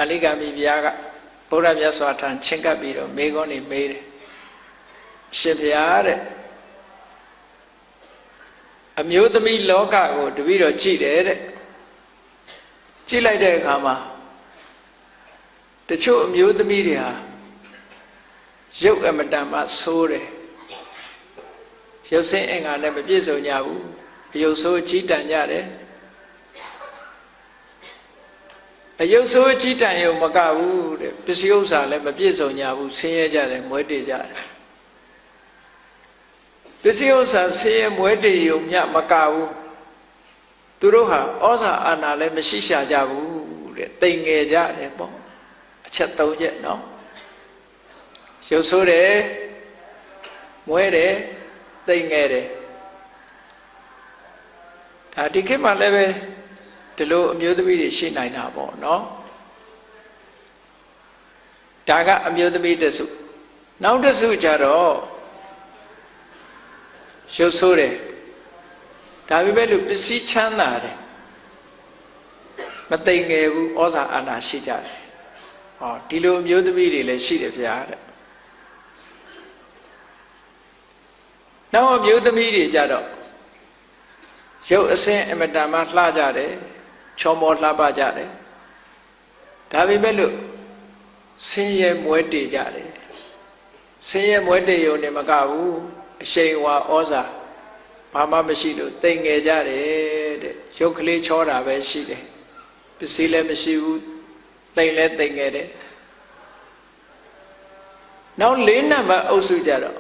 မာလိကမိဖုရားကဗုဒ္ဓမြတ်စွာထံချဉ်ကပ်ပြီးတော့မေခွန်းနေမေးတယ်ရှင်ဖုရားတဲ့အမျိုးသမီးလောကကိုတပည့်တော်ကြည့်တယ်တဲ့ကြည့်လိုက်တဲ့အခါမှာတချို့အမျိုးသမီးတွေဟာရုပ်အမတန်မှဆိုးတယ်ရုပ်ဆင်းအင်္ဂါနဲ့မပြည့်စုံကြဘူးအယုတ်ဆိုးကြီးတန်ကြတယ်အယုတ်ဆိုးကြီးတန်ရုံမကဘူးတဲ့ပစ္စည်းဥစ္စာလည်းမပြည့်စုံကြဘူးဆင်းရဲကြတယ်မွဲတေကြတယ်ပစ္စည်းဥစ္စာဆင်းရဲမွဲတေရုံမြမကဘူးသူတို့ဟာဩဇာအာဏာလည်းမရှိရှာကြဘူးတဲ့တိမ်ငယ်ကြတယ်ပေါ့အချက်၃ချက်နော်ရုပ်ဆိုးတယ်မွဲတယ်တိမ်ငယ်တယ်ဒါဒီခေတ်မှာလည်းပဲဒီလိုအမျိုးသမီးတွေရှိနိုင်တာပေါ့နော်ဒါကအမျိုးသမီးတစုနောက်တစုကြတော့ရုပ်ဆိုးတယ်ဒါပေမဲ့လို့ပစ္စည်းချမ်းသာတယ်မသိငယ်ဘူးဩဇာအာဏာရှိကြတယ်ဟောဒီလိုအမျိုးသမီးတွေလည်းရှိတယ်ဗျာတဲ့နောက်အမျိုးသမီးတွေကြတော့ရုပ်အဆင်းအမတန်မှလှကြတယ်ချောမောလှပကြတယ်ဒါပေမဲ့လို့ဆင်းရဲမွဲတေကြတယ်ဆင်းရဲမွဲတေရုံနဲ့မကဘူးအရှိန်ဝါဩဇာဘာမှမရှိလို့တိမ်ငယ်ကြတယ်တဲ့ရုပ်ကလေးချောတာပဲရှိတယ်ပစ္စည်းလည်းမရှိဘူးတိမ်လည်းတိမ်ငယ်တယ်နောက်၄နံပါတ်အုပ်စုကြတော့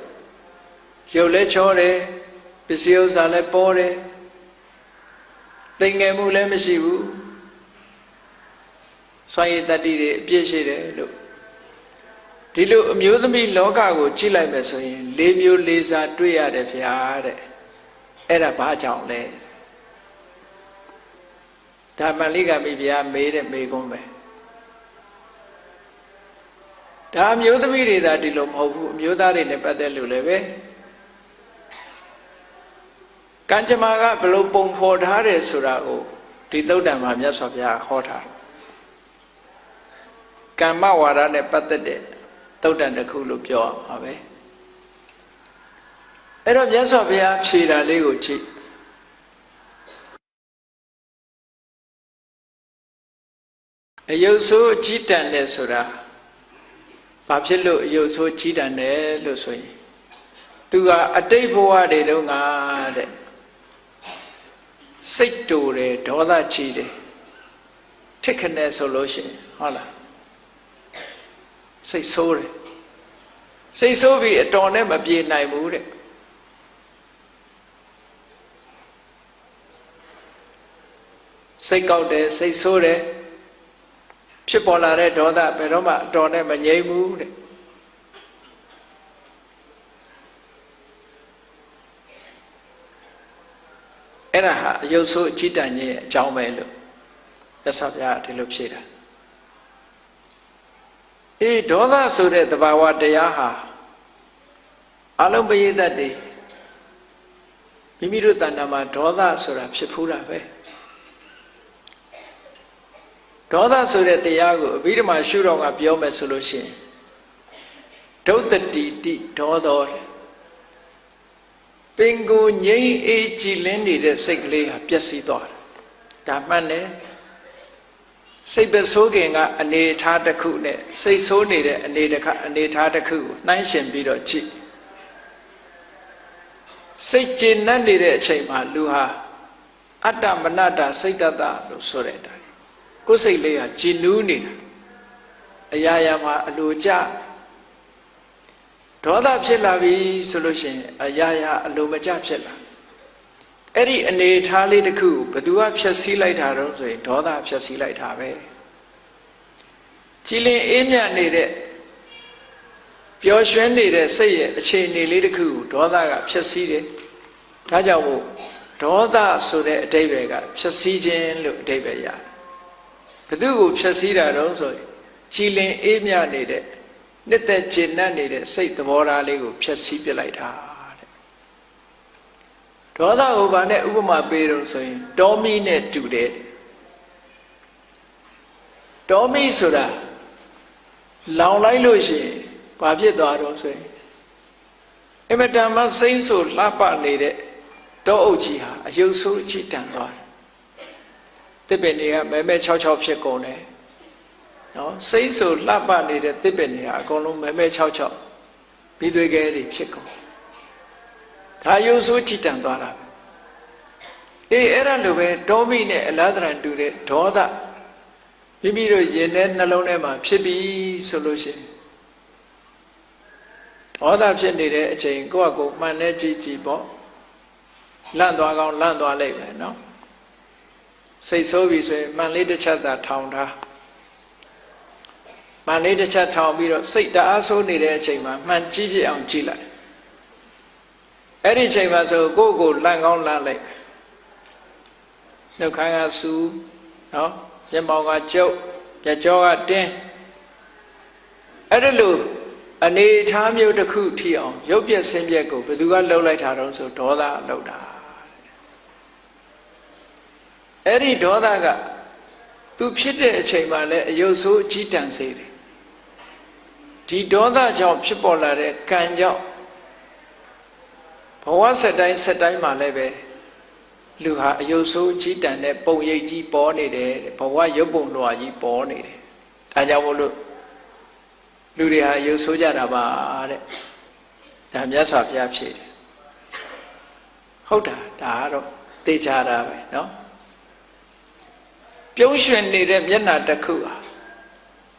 ရုပ်လည်းချောတယ်ပစ္စည်းဥစ္စာလည်းပေါ်တယ်တိမ်ငယ်မှုလည်းမရှိဘူးစွမ်းရည်တတ္တိတွေအပြည့်ရှိတယ်လို့ဒီလိုအမျိုးသမီးလောကကိုကြည့်လိုက်မယ်ဆိုရင်၄မျိုး၄စားတွေ့ရတယ်ဗျာတဲ့အဲ့ဒါဘာကြောင့်လဲဒါမာလိကမိဖုရားမေးတဲ့မေးခွန်းပဲဒါအမျိုးသမီးတွေသာဒီလိုမဟုတ်ဘူးအမျိုးသားတွေနဲ့ပတ်သက်လို့လည်းပဲကံကြမ္မာကဘယ်လိုပုံဖော်ထားတယ်ဆိုတာကိုဒီသုတ်တံမှာမြတ်စွာဘုရားဟောထားကမ္မဝါဒနဲ့ပတ်သက်တဲ့သုတ်တံတစ်ခုလို့ပြောရမှာပဲအဲ့တော့မြတ်စွာဘုရားဖြေတာလေးကိုကြည့်အယုတ်ဆိုးကြီးတန်တယ်ဆိုတာဘာဖြစ်လို့အယုတ်ဆိုးကြီးတန်တယ်လို့ဆိုရင်သူကအတိတ်ဘဝတွေတုန်းကတဲ့စိတ်တူတယ်ဒေါသကြီးတယ်ထစ်ခနဲ့ဆိုလို့ရှိရင်ဟုတ်လားစိတ်ဆိုးတယ်စိတ်ဆိုးပြီးအတော်နဲ့မပြေနိုင်ဘူးတဲ့စိတ်ကောက်တယ်စိတ်ဆိုးတယ်ဖြစ်ပေါ်လာတဲ့ဒေါသဘယ်တော့မှအတော်နဲ့မငြိမ်းဘူးတဲ့အဲ့ဒါဟာအယုတ်ဆိုးအကြည့်တန်ခြင်းရဲ့အကြောင်းပဲလို့သက်သာပြဒီလိုဖြေတာအေးဒေါသဆိုတဲ့သဘာဝတရားဟာအလုံးပရိသတ်တွေမိမိတို့တဏ္ဍာမှာဒေါသဆိုတာဖြစ်ဖူးတာပဲဒေါသဆိုတဲ့တရားကိုအဘိဓမ္မာရှုတော်ကပြောမယ်ဆိုလို့ရှိရင်ဒုတ္တိတိဒေါသောပင်ကိုငြိမ်းအေးကြည်လင်းနေတဲ့စိတ်ကလေးဟာပျက်စီးသွားတာဒါမှန်တယ်စိတ်ပဆိုးခင်ကအနေထားတစ်ခုနဲ့စိတ်ဆိုးနေတဲ့အနေထားတစ်ခုကိုနှိုင်းယှဉ်ပြီးတော့ကြည့်စိတ်ကျေနပ်နေတဲ့အချိန်မှာလူဟာအတ္တမနတ္တစိတ်တတလို့ဆိုတဲ့အတိုင်းကိုယ်စိတ်လေးဟာကြည်နူးနေတာအရာရာမှာအလိုကျဒေါသဖြစ်လာပြီဆိုလို့ရှိရင်အရာရာအလိုမကျဖြစ်လာအဲ့ဒီအနေထားလေးတစ်ခုဘသူကဖြည့်ဆည်းလိုက်တာတော့ဆိုရင်ဒေါသဖြည့်ဆည်းလိုက်တာပဲကြည်လင်အေးမြတ်နေတဲ့ပျော်ရွှင်နေတဲ့စိတ်ရဲ့အခြေအနေလေးတစ်ခုဒေါသကဖြည့်ဆည်းတယ်ဒါကြောင့်မို့ဒေါသဆိုတဲ့အဓိပ္ပာယ်ကဖြည့်ဆည်းခြင်းလို့အဓိပ္ပာယ်ရတယ်ဘသူကိုဖြည့်ဆည်းတာတော့ဆိုရင်ကြည်လင်အေးမြတ်နေတဲ့နှစ်သက်ကျေနပ်နေတဲ့စိတ်သဘောထားလေးကိုဖြည့်ဆည်းပြလိုက်တာတဲ့ဒေါသကိုဘာနဲ့ဥပမာပေးတော့ဆိုရင်တောမီးနဲ့တူတယ် တောမိဆိုတာလောင်လိုက်လို့ရှိရင်ဘာဖြစ်သွားတော့ဆိုရင်အမတန်မှစိမ့်ဆိုလှပနေတဲ့တောအုပ်ကြီးဟာအယုတ်ဆိုးအချိတန်သွားတယ်တစ်ပင်တွေကမဲမဲ66ဖြစ်ကုန်တယ်နော်စိမ့်ဆိုလှပနေတဲ့တစ်ပင်တွေဟာအကုန်လုံးမဲမဲ66ပြီးသွေးခဲတွေဖြစ်ကုန်ဒါအယုတ်ဆိုးအချိတန်သွားတာအေးအဲ့ဒါလိုပဲတောမိနဲ့အလားတရံတူတဲ့ဒေါသမိမိတို့ရင်ထဲနှလုံးထဲမှာဖြစ်ပြီဆိုလို့ရှိရင်ဒေါသဖြစ်နေတဲ့အချိန်ကိုယ့်အကိုမှန်နဲ့ကြည့်ကြည့်ပေါ့လန့်သွားကောင်းလန့်သွားလိမ့်မယ်နော်စိတ်ဆိုးပြီဆိုရင်မှန်လေးတစ်ချက်သာထောင်ထားမှန်လေးတစ်ချက်ထောင်ပြီးတော့စိတ်တအားဆိုးနေတဲ့အချိန်မှာမှန်ကြည့်ပြအောင်ကြည့်လိုက်အဲ့ဒီအချိန်မှာဆိုကိုယ့်ကိုလန့်ကောင်းလန့်လိုက်နှုတ်ခမ်းကစူးနော်မျက်မှောင်ကကျုပ်မျက်ကြောကတင်းအဲ့ဒါလို့အနေထားမျိုးတစ်ခုထိအောင်ရုပ်ပြက်ဆင်းပြက်ကိုဘယ်သူကလှုပ်လိုက်တာတော့ဆိုဒေါသလှုပ်တာအဲ့ဒီဒေါသကသူဖြစ်တဲ့အချိန်မှာလည်းအယုတ်ဆိုးအကြီးတန်းစေတယ်ဒီဒေါသကြောင့်ဖြစ်ပေါ်လာတဲ့ကံကြောင့်ဘဝဆက်တိုင်းမှာလည်းပဲလူဟာအယုတ်ဆိုးအကြီးတန်းတဲ့ပုံရိပ်ကြီးပေါ်နေတယ်ဘဝရုပ်ပုံလွှာကြီးပေါ်နေတယ်ဒါကြောင့်မို့လို့လူတွေဟာအယုတ်ဆိုးကြတာပါတဲ့ဒါမြတ်စွာဘုရားဖြေတယ်ဟုတ်တာဒါကတော့သိကြတာပဲเนาะပြုံးရွှင်နေတဲ့မျက်နှာတစ်ခုဟာ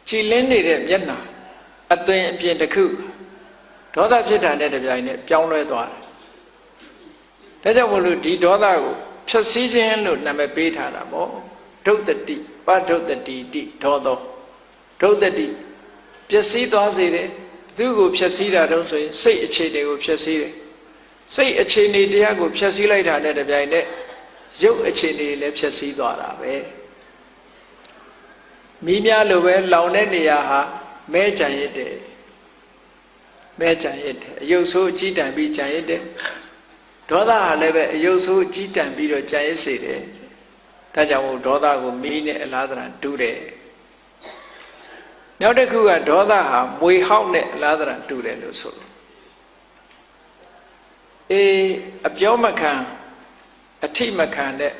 ကြည်လင်းနေတဲ့မျက်နှာအသွင်အပြင်တစ်ခုဒေါသဖြစ်တာနဲ့တပြိုင်နက်ပြောင်းလဲသွားတယ်ဒါကြောင့်မို့လို့ဒီဒေါသကိုဖြတ်စည်းခြင်းလို့နာမည်ပေးထားတာပေါ့ဒုတ်တတိပဒုတ်တတိတိဒေါသောဒုတ်တတိပျက်စီးသွားစေတယ်သူ့ကိုဖြတ်စည်းတာတော့ဆိုရင်စိတ်အခြေအနေကိုဖြတ်စည်းတယ်စိတ်အခြေအနေတရားကိုဖြတ်စည်းလိုက်တာနဲ့တပြိုင်နက်ရုပ်အခြေအနေလည်းဖြတ်စည်းသွားတာပဲမိများလိုပဲလောင်တဲ့နေရာဟာမဲကြံရစ်တယ်မဲကြံရစ်တယ်အယုတ်ဆိုးအကြီးတန်းပြီးကြံရစ်တယ်ဒေါသဟာလည်းပဲအယုတ်ဆိုးအကြီးတန်းပြီးတော့ကြံရစ်စေတယ်ဒါကြောင့်မို့ဒေါသကိုမီးနဲ့အလားတရံတူးတယ်နောက်တစ်ခုကဒေါသဟာမွေဟောက်နဲ့အလားတရံတူတယ်လို့ဆိုလို့အပြောမခံအထိမခံတဲ့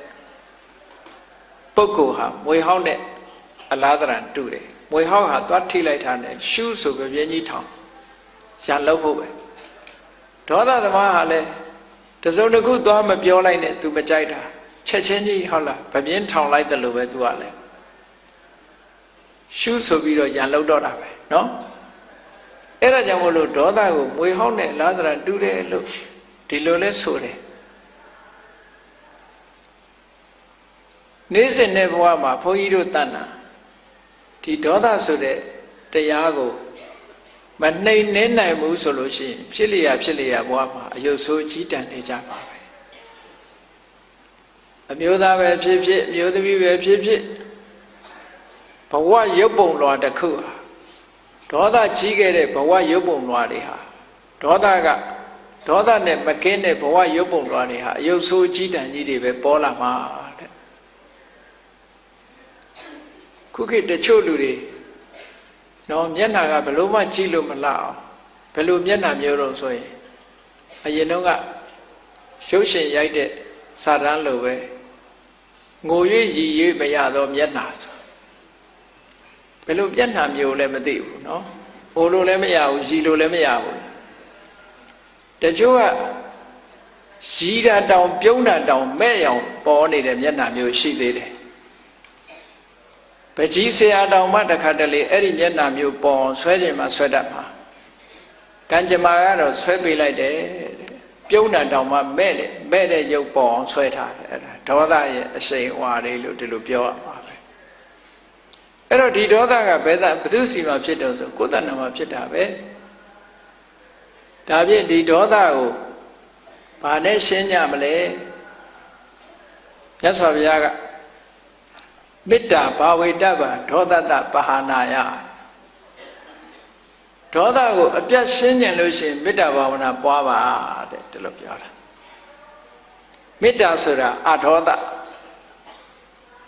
ပုဂ္ဂိုလ်ဟာမွေဟောက်နဲ့အလားတရံတူတယ်မွေဟောက်ဟာသွားထိလိုက်တာနဲ့ရှူးဆိုပြင်းကြီးထောင်ရလောက်ဖို့ပဲဒေါသသမားဟာလည်းတစုံတစ်ခုသွားမပြောလိုက်နဲ့ तू မကြိုက်တာချက်ချင်းကြီးဟုတ်လားပြင်းထောင်လိုက်တယ်လို့ပဲ तू ကလည်းရှုဆိုပြီးတော့ရန်လောက်တော့တာပဲเนาะအဲ့ဒါကြောင့်မို့လို့ဒေါသကိုမွေဟောက်နဲ့လားသရတူတယ်လို့ဒီလိုလဲဆိုတယ်နေ့စဉ်တဲ့ဘဝမှာဘုန်းကြီးတို့တဏ္ဍာဒီဒေါသဆိုတဲ့တရားကိုမနှိမ်နှင်းနိုင်ဘူးဆိုလို့ရှိရင်ဖြစ်လျာဘဝမှာအယုတ်ဆိုးကြီးတန်နေကြပါပဲအမျိုးသားပဲဖြစ်ဖြစ်အမျိုးသမီးပဲဖြစ်ဖြစ်ဘဝရုပ်ပုံလွှာတစ်ခုဟာဒေါသကြီးခဲ့တဲ့ဘဝရုပ်ပုံလွှာတွေဟာဒေါသနဲ့မကင်းတဲ့ဘဝရုပ်ပုံလွှာတွေဟာအယုတ်ဆိုးကြီးတန်ကြီးတွေပဲပေါ်လာမှာတဲ့ခုခေတ်တချို့လူတွေနော်မျက်နှာကဘလို့မှကြည့်လို့မလောက်အောင်ဘယ်လိုမျက်နှာမျိုးတော့ဆိုရင်အရင်တော့ကရုပ်ရှင်ရိုက်တဲ့စာတန်းလိုပဲငိုရွေ့ရည်ရွေ့မရတော့မျက်နှာဆိုဘယ်လိုမျက်နှာမျိုးလဲမသိဘူးเนาะဟိုလိုလည်းမရဘူးရည်လိုလည်းမရဘူးတချို့ကရည်တာတောင်ပြုံးတာတောင်မဲ့ရောင်ပေါ်နေတဲ့မျက်နှာမျိုးရှိသေးတယ်ပကြီးဆရာတောင်မှတခါတလေအဲ့ဒီမျက်နှာမျိုးပေါ်ဆွဲခြင်းမှာဆွဲတတ်မှာကံကြမ္မာကတော့ဆွဲပေးလိုက်တယ်ပြုံးတာတောင်မှမဲ့တဲ့ရုပ်ပေါ်ဆွဲထားတယ်အဲ့ဒါဒေါသရဲ့အရှိန်အဝါလေးလို့ဒီလိုပြောရမှာပဲအဲ့တော့ဒီဒေါသကဘယ်သူစီမှာဖြစ်တော့ဆိုကိုယ်တဏ္ဍာမှာဖြစ်တာပဲဒါဖြင့်ဒီဒေါသကိုဘာနဲ့ရှင်းကြမလဲမြတ်စွာဘုရားကမေတ္တာဘာဝေတ္တဗဒေါသတပဟာနာယဒေါသကိုအပြတ်ရှင်းကြလို့ရှိရင်မေတ္တာဘာဝနာပွားပါတဲ့ဒီလိုပြောတာမေတ္တာဆိုတာအဒေါသ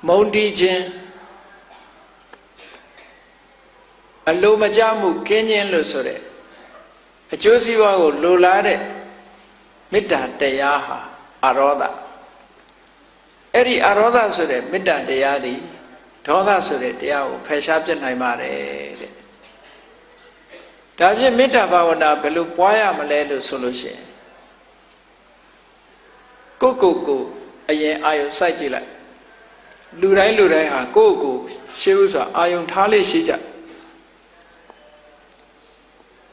မုန်းတီးခြင်း အလိုမကျမှုကင်းခြင်းလို့ဆိုတဲ့အကျိုးစီးပွားကိုလိုလားတဲ့မေတ္တာတရားဟာအရောဓအဲ့ဒီအရောဓဆိုတဲ့မေတ္တာတရားသည်ဒေါသဆိုတဲ့တရားကိုဖယ်ရှားပြစ်နိုင်ပါတယ်တဲ့ဒါဖြင့်မေတ္တာဘာဝနာဘယ်လိုပွားရမလဲလို့ဆိုလို့ရှိရင်ကိုအရင်အာယုံစိုက်ကြည့်လိုက်လူတိုင်းဟာကိုရှေးဥစွာအာယုံထားလေးရှိကြ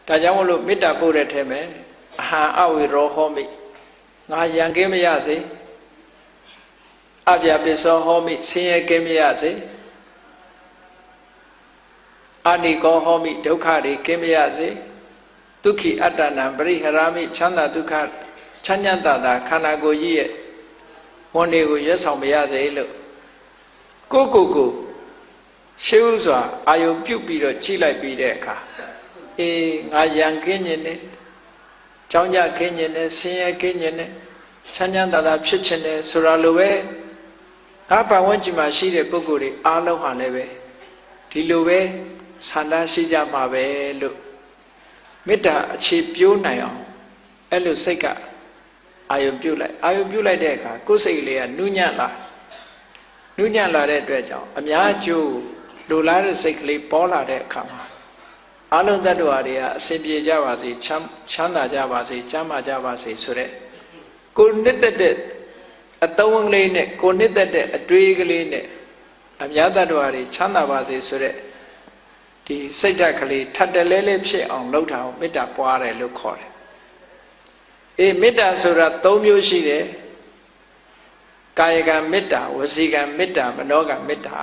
ဒါကြောင့်မလို့မေတ္တာပို့တဲ့ထဲမှာအဟံအဝိရောဟောမိငါရန်ကင်းမရစေအပြပိသောဟောမိဆင်းရဲကင်းမရစေအာနိကောဟောမိဒုက္ခတွေကင်းမရစေဒုက္ခိအတ္တနံပရိဟရာမိချမ်းသာဒုက္ခချမ်းသာတာခန္ဓာကိုယ်ကြီးရဲ့ဝန်တွေကိုရွတ်ဆောင်မရစေလို့ကိုရှေးဥစွာအာယုံပြုတ်ပြီးတော့ကြည့်လိုက်ပြီးတဲ့အခါအေးငါရန်ကင်းခြင်းနဲ့ကြောင်းကြခင်းခြင်းနဲ့ဆင်းရဲခင်းခြင်းနဲ့ချမ်းသာတာဖြစ်ခြင်းနဲ့ဆိုတာလိုပဲငါပတ်ဝန်းကျင်မှာရှိတဲ့ပုဂ္ဂိုလ်တွေအားလုံးဟာလည်းပဲဒီလိုပဲဆန္ဒရှိကြမှာပဲလို့မေတ္တာအခြေပြိုးနိုင်အောင်အဲ့လိုစိတ်ကအာယုံပြုတ်လိုက်တဲ့အခါကိုယ်စိတ်လေးကနူးညံ့လာတဲ့အတွက်ကြောင့်အများကျိုးလိုလားတဲ့စိတ်ကလေးပေါ်လာတဲ့အခါမှာအလုံးသတ္တဝါတွေကအစဉ်ပြေကြပါစေချမ်းသာကြပါစေကျမ်းမာကြပါစေဆိုတဲ့ကိုနှစ်သက်တဲ့အသုံးကလေးနဲ့ကိုနှစ်သက်တဲ့အတွေးကလေးနဲ့အများသတ္တဝါတွေချမ်းသာပါစေဆိုတဲ့ဒီစိတ်ဓာတ်ကလေးထပ်တလဲလဲဖြစ်အောင်လုပ်တာကိုမေတ္တာပွားတယ်လို့ခေါ်တယ်အေးမေတ္တာဆိုတာ၃မျိုးရှိတယ်ကာယကံမေတ္တာဝစီကံမေတ္တာမနောကံမေတ္တာ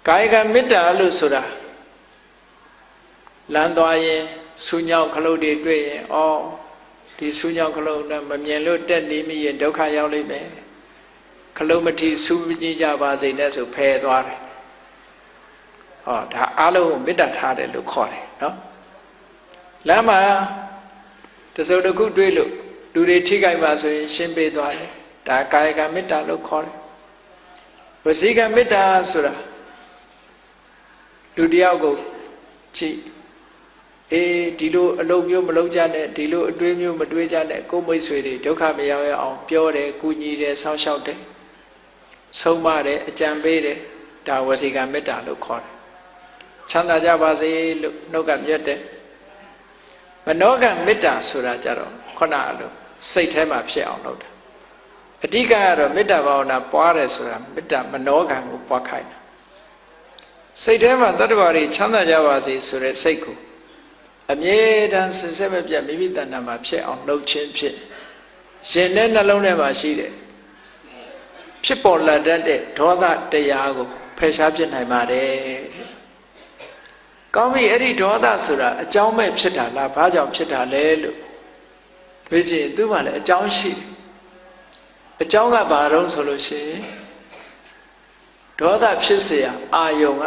ကာယကံမေတ္တာလို့ဆိုတာလမ်းသွားရင်ဆူညောက်ခလုတ်တွေတွေ့ရင်ဒီဆူညောက်ခလုတ်နဲ့မမြင်လို့တက်နေမိရင်ဒုက္ခရောက်လိမ့်မယ်ခလုတ်မထီဆူကြည့်ကြပါစေနဲ့ဆိုဖယ်သွားတယ်ဒါအားလုံးကိုမေတ္တာထားတယ်လို့ခေါ်တယ်နော်လမ်းမှာတစုံတစ်ခုတွေ့လို့လူတွေထိခိုက်ပါဆိုရင်ရှင်းပေးသွားတယ်ဒါကာယကံမေတ္တာလို့ခေါ်တယ်ဝစီကံမေတ္တာဆိုတာလူတယောက်ကိုကြည့်ဒီလိုအလုပ်မျိုးမလုပ်ကြနဲ့ဒီလိုအတွေးမျိုးမတွေးကြနဲ့ကိုယ်မိတ်ဆွေတွေဒုက္ခမရောက်ရအောင်ပြောတယ်ကူညီတယ်စောင့်ရှောက်တယ်ဆုံးမတယ်အကြံပေးတယ်ဒါဝစီကံမေတ္တာလို့ခေါ်တယ်ချမ်းသာကြပါစေလို့နှုတ်ကမြတ်တယ်မနောကံမေတ္တာဆိုတာကြတော့ခုနအလိုစိတ်ထဲမှာဖြစ်အောင်လုပ်တာအဓိကကတော့မေတ္တာဘာဝနာပွားတယ်ဆိုတာမေတ္တာမနောကံကိုပွားခိုင်းတာစိတ်ထဲမှာတတ္တဝါတွေချမ်းသာကြပါစေဆိုတဲ့စိတ်ကိုအမြဲတမ်းစစက်မပြတ်မိမိတဏ္ဍာမှာဖြစ်အောင်လှုပ်ခြင်းဖြစ်ရင်တဲ့နှလုံးထဲမှာရှိတယ်ဖြစ်ပေါ်လာတတ်တဲ့ဒေါသတရားကိုဖယ်ရှားပြစ်နိုင်ပါတယ်ကောင်းပြီအဲ့ဒီဒေါသဆိုတာအကြောင်းမဲ့ဖြစ်တာလားဘာကြောင့်ဖြစ်တာလဲလို့မေးကြည့်ရင်သူ့မှာလည်းအကြောင်းရှိတယ်အကြောင်းကဘာတော့ဆိုလို့ရှိရင်ဒေါသဖြစ်เสียအာယုံက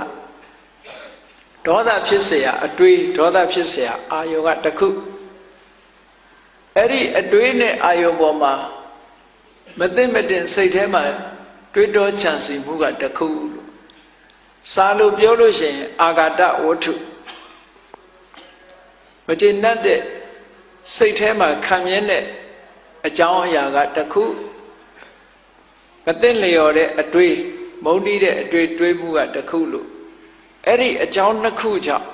ဒေါသဖြစ်เสียအတွေးဒေါသဖြစ်เสียအာယုံကတစ်ခုအဲ့ဒီအတွေးနဲ့အာယုံပေါ်မှာမသိမတင်စိတ်ထဲမှာတွေးတောချန်စီမှုကတစ်ခုလို့စာလို့ပြောလို့ရှိရင်အာဂတဝတ္ထုမကျေနပ်တဲ့စိတ်ထဲမှာခံမြဲတဲ့အကြောင်းအရာကတစ်ခုမသိလျော်တဲ့အတွေးမုန်းတီးတဲ့အတွေးတွေးမှုကတစ်ခုလို့အဲ့ဒီအကြောင်းနှစ်ခုကြောင့်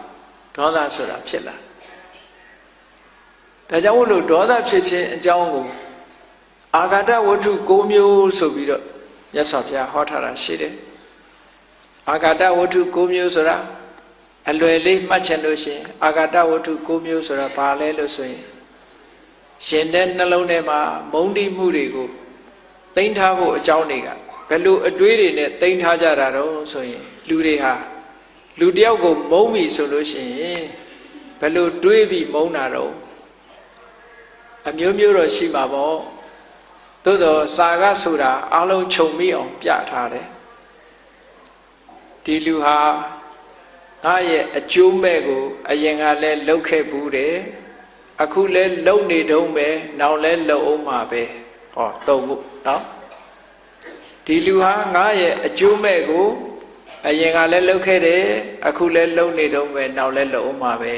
ဒေါသဆိုတာဖြစ်လာဒါကြောင့်မို့လို့ဒေါသဖြစ်ခြင်းအကြောင်းကိုအာဂတဝတ္ထု၉မျိုးဆိုပြီးတော့မြတ်စွာဘုရားဟောထားတာရှိတယ်အာဂတဝတ္ထု၉မျိုးဆိုတာအလွယ်လေးမှတ်ချင်လို့ရှိရင်အာဂတဝတ္ထု၉မျိုးဆိုတာဘာလဲလို့ဆိုရင်ရှင်တဲ့နှလုံးထဲမှာမုန်းတီးမှုတွေကိုသိမ်းထားဖို့အကြောင်းတွေကဘယ်လိုအတွေးတွေနဲ့သိမ်းထားကြတာတော့ဆိုရင်လူတွေဟာလူတယောက်ကိုမုန်းပြီဆိုလို့ရှိရင်ဘယ်လိုတွေးပြီးမုန်းတာတော့အမျိုးမျိုးတော့ရှိမှာပေါ့သို့တော့စာကဆိုတာအလုံးခြုံမိအောင်ပြထားတယ်ဒီလူဟာငါရဲ့အကျိုးမဲ့ကိုအရင်ကလည်းလှုပ်ခဲ့ဘူးတယ်အခုလည်းလှုပ်နေတုံးပဲနောက်လည်းလှုပ်အောင်မှာပဲသုံးခုနော်ဒီလူဟာငါရဲ့အကျိုးမဲ့ကို အရင်ကလည်းလှုပ်ခဲ့တယ်အခုလည်းလှုပ်နေတော့ပဲနောက်လည်းလှုပ်အောင်မှာပဲ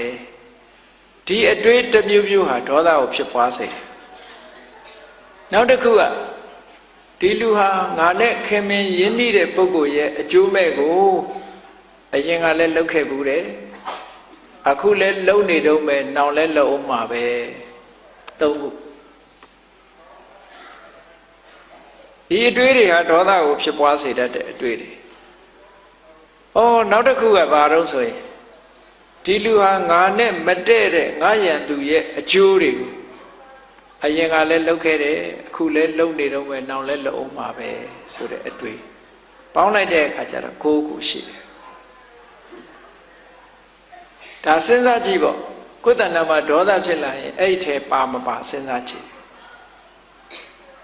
ဒီအတွေးတစ်မျိုးမျိုးဟာဒေါသကိုဖြစ်ပွားစေတယ်နောက်တစ်ခုကဒီလူဟာငါနဲ့ခင်မင်ရင်းနှီးတဲ့ပုဂ္ဂိုလ်ရဲ့အကျိုးမဲ့ကိုအရင်ကလည်းလှုပ်ခဲ့ဘူးတယ်အခုလည်းလှုပ်နေတော့ပဲနောက်လည်းလှုပ်အောင်မှာပဲသုံးခုဒီအတွေးတွေဟာဒေါသကိုဖြစ်ပွားစေတတ်တဲ့အတွေးတွေနောက်တစ်ခုကဘာလို့ဆိုရင်ဒီလူဟာငါနဲ့မတည့်တဲ့ငါရန်သူရဲ့အကျိုးတွေကိုအရင်ကလည်းလှုပ်ခဲ့တယ်အခုလည်းလှုပ်နေတော့ပဲနောက်လည်းလှုပ်အောင်မှာပဲဆိုတဲ့အတွေးပေါင်းလိုက်တဲ့အခါကျတော့ကိုယ်ကိုရှိတယ်ဒါစဉ်းစားကြည့်ပေါ့ကိုယ်တဏ္ဍာမှာဒေါသဖြစ်လာရင်အဲ့ဒီထဲပါမပါစဉ်းစားကြည့်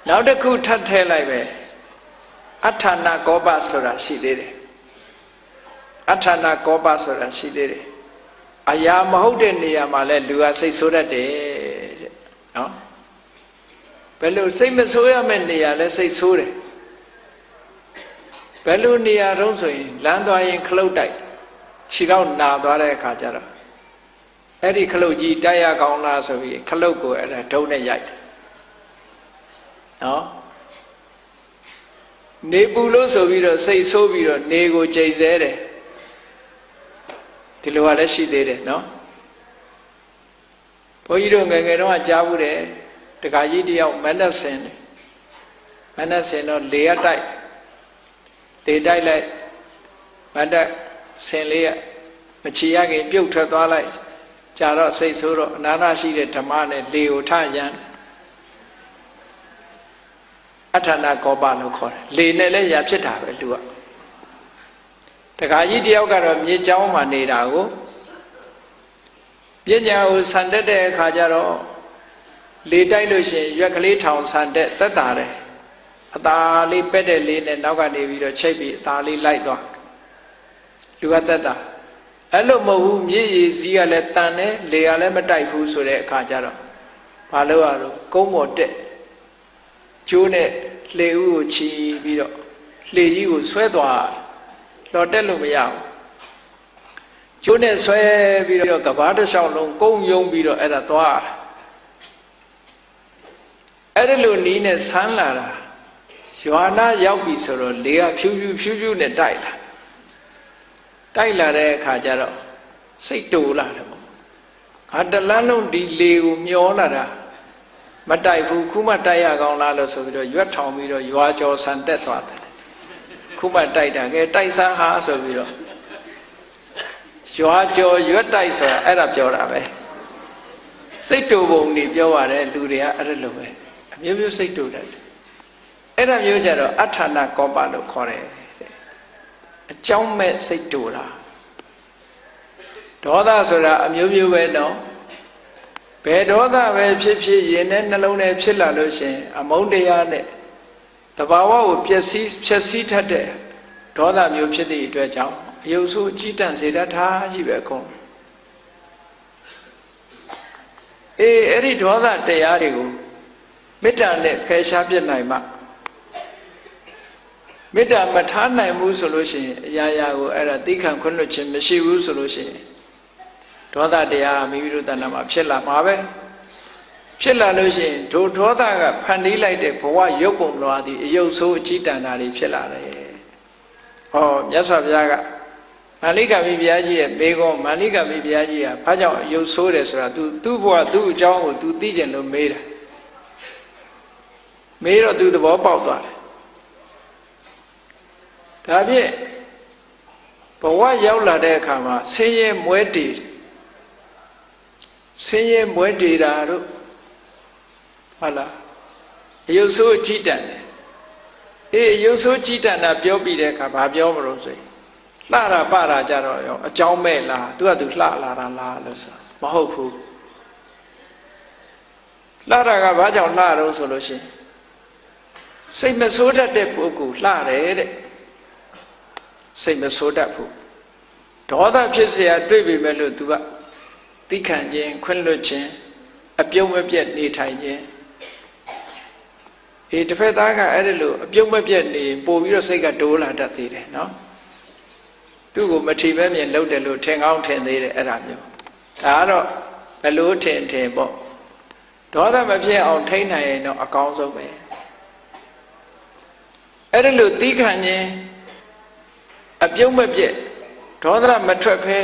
နောက်တစ်ခုထပ်ထည့်လိုက်ပဲအဋ္ဌာဏကောပဆိုတာရှိသေးတယ်အဋ္ဌာဏကောပဆိုတာရှိသေးတယ်အရာမဟုတ်တဲ့နေရာမှာလဲလူကစိတ်ဆိုးတတ်တယ်တဲ့နော်ဘယ်လိုစိတ်မဆိုးရမယ့်နေရာလဲစိတ်ဆိုးတယ်ဘယ်လိုနေရာတုံးဆိုရင်လမ်းသွားရင်ခလုတ်တိုက်ခြေတော့နာသွားတဲ့အခါကျတော့အဲ့ဒီခလုတ်ကြီးတိုက်ရကောင်းလားဆိုပြီးခလုတ်ကိုအဲ့ဒါဒုံးနဲ့ရိုက်တယ်နော်နေပူလို့ဆိုပြီးတော့စိတ်ဆိုးပြီးတော့နေကိုကြိတ်သေးတယ်ဒီလိုကလည်းရှိသေးတယ်နော်ဘုန်းကြီးတို့ငယ်ငယ်တော့ကြားဘူးတယ်တခါကြီးတယောက်မန္တဆင်တယ်မန္တဆင်တော့လေရတိုက်လေတိုက်လိုက်မန္တဆင်လေးကမချီရခင်ပြုတ်ထွက်သွားလိုက်ကြာတော့စိတ်ဆိုးတော့အနာရရှိတဲ့ဓမ္မနဲ့လေကိုထရန်အဋ္ဌာဏကောပလို့ခေါ်တယ်လေနဲ့လည်းရာဖြစ်တာပဲလူကတခါကြီးတယောက်ကတော့မြေကျောင်းမှာနေတာကိုပညာကိုဆန်တက်တဲ့အခါကျတော့လေတိုက်လို့ရှိရင်ရွက်ကလေးထောင်ဆန်တက်သက်တာတယ်အသာလေးပက်တဲ့လေးနဲ့နောက်ကနေပြီးတော့ချိတ်ပြီးအသာလေးလိုက်သွားလူကသက်တာအဲ့လိုမဟုတ်ဘူးမြေရည်စည်းကလည်းတန်တယ်လေကလည်းမတိုက်ဘူးဆိုတဲ့အခါကျတော့ဘာလို့ရတော့ကုန်းပေါ်တက်ကျိုးနဲ့လှေဥကိုချီပြီးတော့လှေကြီးကိုဆွဲသွားလော်တက်လို့မရဘူးကျိုးနဲ့ဆွဲပြီးတော့ကဘာတစ်လျှောက်လုံးကုန်းယုံပြီးတော့အဲ့ဒါသွားအဲ့ဒီလိုနီးနဲ့ဆန်းလာတာရွာနာရောက်ပြီဆိုတော့လေကဖြူဖြူနဲ့တိုက်လာတဲ့အခါကျတော့စိတ်တူလာတယ်ပေါ့ငါတလန်းလုံးဒီလေကိုမျောလာတာမတိုက်ဘူးခုမှတိုက်ရကောင်းလားလို့ဆိုပြီးတော့ရွက်ထောင်ပြီးတော့ရွာကျော်ဆန်တက်သွားတယ်ခုမှတိုက်တာကဲတိုက်ဆန်းဟာဆိုပြီးတော့ရွာကျော်ရွက်တိုက်ဆိုတာအဲ့ဒါပြောတာပဲစိတ်တူပုံနေပြောပါတယ်လူတွေကအဲ့ဒါလိုပဲအမျိုးမျိုးစိတ်တူတတ်တယ်အဲ့ဒါမျိုးကြတော့အဋ္ဌာဏကောပလို့ခေါ်တယ်အကြောင်းမဲ့စိတ်တူတာဒေါသဆိုတာအမျိုးမျိုးပဲနော်ဘယ်ဒေါသပဲဖြစ်ဖြစ်ရင်နဲ့နှလုံးထဲဖြစ်လာလို့ရှင်အမုန်းတရားနဲ့တဘာဝကိုဖျက်ဆီးထက်တဲ့ဒေါသမျိုးဖြစ်သည့်အတွက်ကြောင့်အယုတ်ဆိုးအကြည့်တန့်စေတတ်တာကြီးပဲအကုန်အဲ့ဒီဒေါသတရားတွေကိုမေတ္တာနဲ့ဖယ်ရှားပြနိုင်မှမေတ္တာမထားနိုင်ဘူးဆိုလို့ရှိရင်အရာရာကိုအဲ့ဒါသိခံခွင့်လွှတ်ခြင်းမရှိဘူးဆိုလို့ရှိရင်ဒေါသတရားမိမိတို့တဏ္ဍာမှာဖြစ်လာမှာပဲဖြစ်လာလို့ရှိရင်ဒုဒေါသကဖန်တီးလိုက်တဲ့ဘဝရုပ်ပုံလွှာသည်အယုတ်ဆိုးအကြည့်တန်တာတွေဖြစ်လာတယ်မြတ်စွာဘုရားကမာလိကမိဘုရားကြီးရဲ့မေကွန်မာလိကမိဘုရားကြီးကဘာကြောင့်အယုတ်ဆိုးတယ်ဆိုတာသူ့ဘဝသူ့အကြောင်းကိုသူသိကျင်လို့မေးတာမေးတော့သူသဘောပေါက်သွားတယ်ဒါဖြင့်ဘဝရောက်လာတဲ့အခါမှာဆင်းရဲမွဲတေတာတို့ဟုတ်လားအယုတ်ဆိုးအကြည့်တန်တယ်အယုတ်ဆိုးကြည့်တန်တာပြောပြီးတဲ့အခါဘာပြောမလို့ဆိုရင်လှတာပတာကြတော့ရောအကြောင်းမဲ့လားသူကသူလှလာတာလားလို့ဆိုမဟုတ်ဘူးလှတာကဘာကြောင့်လှတော့ဆိုလို့ရှိရင်စိတ်မဆိုးတတ်တဲ့ပုဂ္ဂိုလ်လှတယ်တဲ့စိတ်မဆိုးတတ်ဘူးဒေါသဖြစ်เสียတွေ့ပြီမဲ့လို့သူကသိခံခြင်းခွင့်လွှတ်ခြင်းအပြုံးမပြတ်နေထိုင်ခြင်းတစ်ဖက်သားကအဲ့ဒါလို့အပြုံးမပြတ်နေပို့ပြီးတော့စိတ်ကတိုးလာတတ်သေးတယ်နော် သူ့ကိုမထီမဲ့မြင်လုပ်တယ်လို့ထင်ကောင်းထင်သေးတယ်အဲ့ဒါမျိုးဒါကတော့ဘယ်လိုထင်ပေါ့ဒေါသမဖြစ်အောင်ထိန်းနိုင်ရင်တော့အကောင်းဆုံးပဲအဲ့ဒါလို့သီးခံခြင်းအပြုံးမပြည့်ဒေါသမထွက်ဖဲ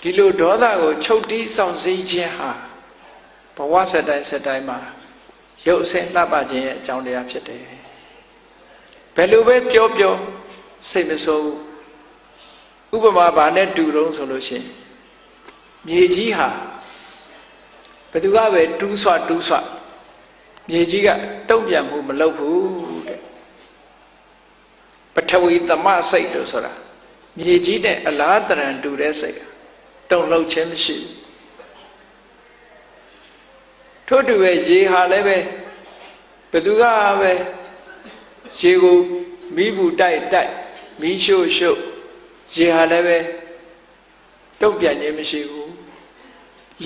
ဒီလိုဒေါသကိုချုပ်တီးဆောင်စည်းခြင်းဟာဘဝဆက်တိုင်းမှာရုပ်အစင်းလှပခြင်းရဲ့အကြောင်းတရားဖြစ်တယ်ဘယ်လိုပဲပြောစိတ်မဆိုးဥပမာဘာနဲ့တူတုံးဆိုလို့ရှိရင်မြေကြီးဟာဘယ်သူကပဲတူးဆွမြေကြီးကတုံ့ပြန်မှုမလုပ်ဘူးတဲ့ပထဝီသမစိတ်လို့ဆိုတာမြေကြီးနဲ့အလားတရံတူတဲ့စိတ်တုံ့လှုပ်ခြင်းမရှိဘူးထို့တူပဲရေဟာလည်းပဲဘယ်သူကပဲရေကိုမီးဘူးတိုက်မီးရှို့ရေဟာလည်းပဲတုံ့ပြန်ခြင်းမရှိဘူး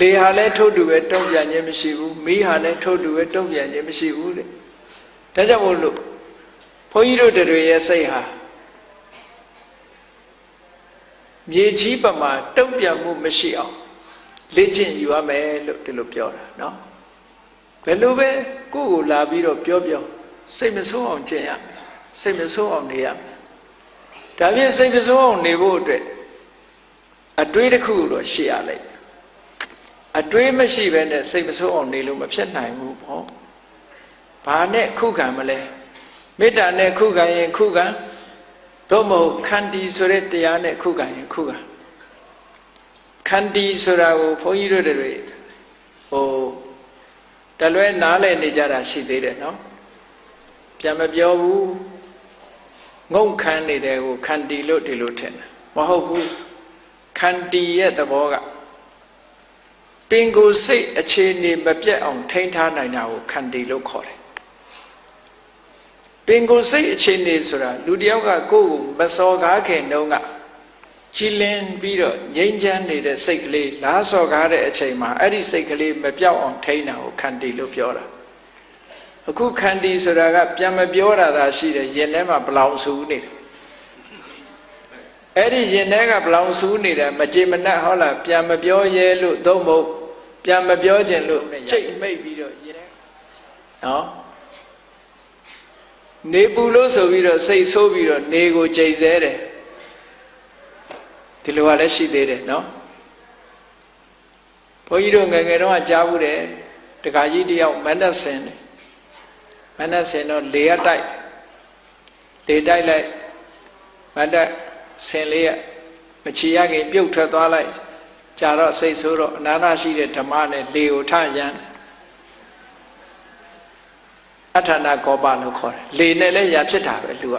လေဟာလည်းထို့တူပဲတုံ့ပြန်ခြင်းမရှိဘူးမီးဟာလည်းထို့တူပဲတုံ့ပြန်ခြင်းမရှိဘူးတဲ့ဒါကြောင့်မို့လို့ဘုန်းကြီးတို့တွေရဲ့စိတ်ဟာမြေကြီးပမာတုံ့ပြန်မှုမရှိအောင်လေ့ကျင့်ယူရမယ်လို့ဒီလိုပြောတာเนาะဘယ်လိုပဲကိုယ့်ကိုလာပြီးတော့ပြောစိတ်မဆိုးအောင်ကျင့်ရမယ်စိတ်မဆိုးအောင်နေရမယ်ဒါဖြင့်စိတ်မဆိုးအောင်နေဖို့အတွက်အတွေးတစ်ခုတော့ရှိရလိမ့်အတွေးမရှိဘဲနဲ့စိတ်မဆိုးအောင်နေလို့မဖြစ်နိုင်ဘူးပေါ့ဘာနဲ့ခုခံမလဲမေတ္တာနဲ့ခုခံရင်ခုခံသို့မဟုတ်ခန္တီဆိုတဲ့တရားနဲ့ခုခံရင်ခုခံခန္တီဆိုတာကိုဘုန်းကြီးတို့တွေတလွဲနားလည်နေကြတာရှိသေးတယ်နော်ပြန်မပြောဘူးငုံခမ်းနေတဲ့ကိုခန္တီလို့ဒီလိုထင်တယ်မဟုတ်ဘူးခန္တီရဲ့သဘောကပင်ကိုယ်စိတ်အခြေအနေမပြတ်အောင်ထိန်းထားနိုင်တာကိုခန္တီလို့ခေါ်တယ်ပင်ကိုယ်စိတ်အခြေအနေဆိုတာလူတယောက်ကကိုယ့်ကိုမစော်ကားခင်တုန်းကကြည်လင်ပြီးတော့ငြိမ်းချမ်းနေတဲ့စိတ်ကလေးလားစော်ကားတဲ့အချိန်မှာအဲ့ဒီစိတ်ကလေးမပြောက်အောင်ထိန်းတာကိုခန္တီလို့ပြောတာအခုခန္တီဆိုတာကပြန်မပြောတာသာရှိတယ်ရင်ထဲမှာဘလောင်ဆူနေတယ်အဲ့ဒီရင်ထဲကဘလောင်ဆူနေတယ်မကြေမနက်ဟုတ်လားပြန်မပြောရဲလို့သို့မဟုတ်ပြန်မပြောခြင်းလို့ချိတ်မိတ်ပြီးတော့ရင်ထဲနော်နေပူလို့ဆိုပြီးတော့စိတ်ဆိုးပြီးတော့နေကိုကြိတ်သေးတယ်ဒီလိုကလည်းရှိသေးတယ်နော်ဘုန်းကြီးတို့ငယ်ငယ်တော့ကြားဘူးတယ်တခါကြီးတယောက်မန္တဆင်တယ်မန္တဆင်တော့လေရတိုက်လိုက်မန္တဆင်လေးကမချီရခင်ပြုတ်ထွက်သွားလိုက်ကြာတော့စိတ်ဆိုးတော့အနာရရှိတဲ့ဓမ္မနဲ့လေကိုထရန်အထာဏကောပလို့ခေါ်တယ်လေနဲ့လည်းရာဖြစ်တာပဲလူက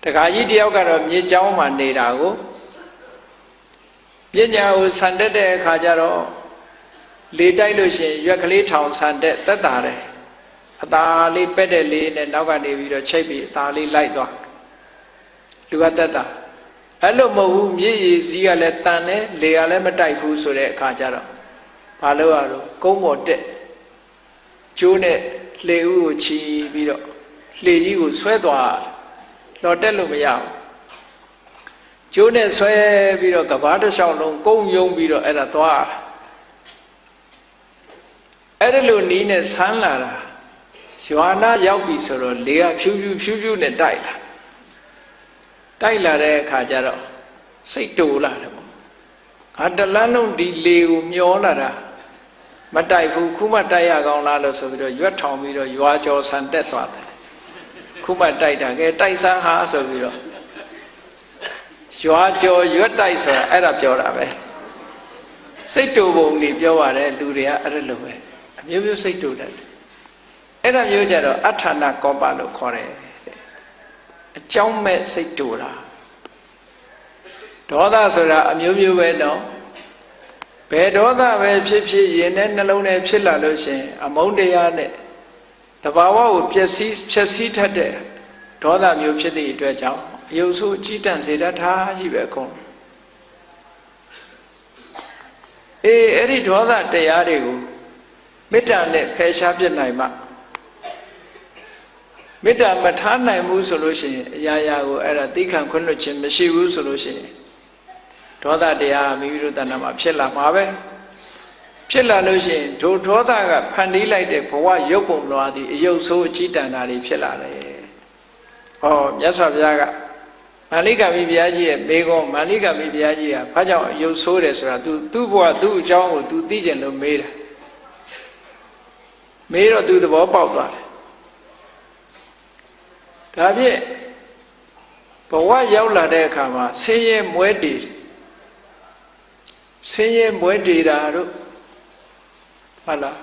တခါကြီးတယောက်ကတော့မြေเจ้าမှာနေတာကိုပညာကိုဆန်တက်တဲ့အခါကျတော့လေတိုက်လို့ရှိရင်ရွက်ကလေးထောင်ဆန်တက်သက်တာတယ်အသာလေးပက်တဲ့လေးနဲ့နောက်ကနေပြီးတော့ချိတ်ပြီးအသာလေးလိုက်သွားလူကသက်တာအဲ့လိုမဟုတ်ဘူးမြေရည်စည်းကလည်းတန်တယ်လေကလည်းမတိုက်ဘူးဆိုတဲ့အခါကျတော့ဘာလို့ရတော့ကုန်းပေါ်တက်ကျိုးနဲ့လှေဥကိုချီပြီးတော့လှေကြီးကိုဆွဲသွားလော်တက်လို့မရဘူးကျိုးနဲ့ဆွဲပြီးတော့ကဘာတစ်လျှောက်လုံးကုန်းယုံပြီးတော့အဲ့ဒါသွားအဲ့ဒါလိုနီးနဲ့ဆန်းလာတာရွာနာရောက်ပြီဆိုတော့လေကဖြူဖြူနဲ့တိုက်လာတဲ့အခါကျတော့စိတ်တူလာတယ်ပေါ့ငါတလန်းလုံးဒီလေကိုမျောလာတာမတိုက်ဘူးခုမှတိုက်ရကောင်းလားလို့ဆိုပြီးတော့ရွက်ထောင်ပြီးတော့ရွာကျော်ဆန်တက်သွားတယ်ခုမှတိုက်တာကဲတိုက်ဆန်းဟာဆိုပြီးတော့ရွာကျော်ရွက်တိုက်ဆိုတာအဲ့ဒါပြောတာပဲစိတ်တူပုံတွေပြောပါတယ်လူတွေကအဲ့ဒါလိုပဲအမျိုးမျိုးစိတ်တူတယ်အဲ့ဒါမျိုးကြတော့အထာဏကောပလို့ခေါ်တယ်အကြောင်းမဲ့စိတ်တူတာဒေါသဆိုတာအမျိုးမျိုးပဲနော်ဘယ်ဒေါသပဲဖြစ်ရင်နဲ့နှလုံးထဲဖြစ်လာလို့ရှင်အမုန်းတရားနဲ့တဘာဝကိုဖျက်ဆီးထက်တဲ့ဒေါသမျိုးဖြစ်သည့်အတွက်ကြောင့်အယုတ်ဆိုးအကြီးတန်းစေတတ်တာကြီးပဲကုန်အဲ့ဒီဒေါသတရားတွေကိုမေတ္တာနဲ့ဖယ်ရှားပြစ်နိုင်မှ မေတ္တာမထားနိုင်ဘူးဆိုလို့ရှိရင်အရာရာကိုအဲ့ဒါသီးခံခွင့်လွှတ်ခြင်းမရှိဘူးဆိုလို့ရှိရင်ဒေါသတရားမိမိတို့တဏ္ဍာမှာဖြစ်လာမှာပဲဖြစ်လာလို့ရှိရင်ဒုဒေါသကဖန်တီးလိုက်တဲ့ဘဝရုပ်ပုံလွှာသည်အယုတ်ဆိုးအကြီးတန်တာတွေဖြစ်လာတယ်။ဟောမြတ်စွာဘုရားကမန္လိကမိဘုရားကြီးရဲ့ဘေကုံမန္လိကမိဘုရားကြီးကဘာကြောင့်အယုတ်ဆိုးတယ်ဆိုတာသူ့ဘဝသူ့အကြောင်းကိုသူသိကျင်လို့မေးတာမေးတော့သူသဘောပေါက်သွားတယ်ဒါဖြင့်ဘဝရောက်လာတဲ့အခါမှာဆင်းရဲမွဲတေဆင်းရဲမွဲတေတာတို့ဟုတ်လား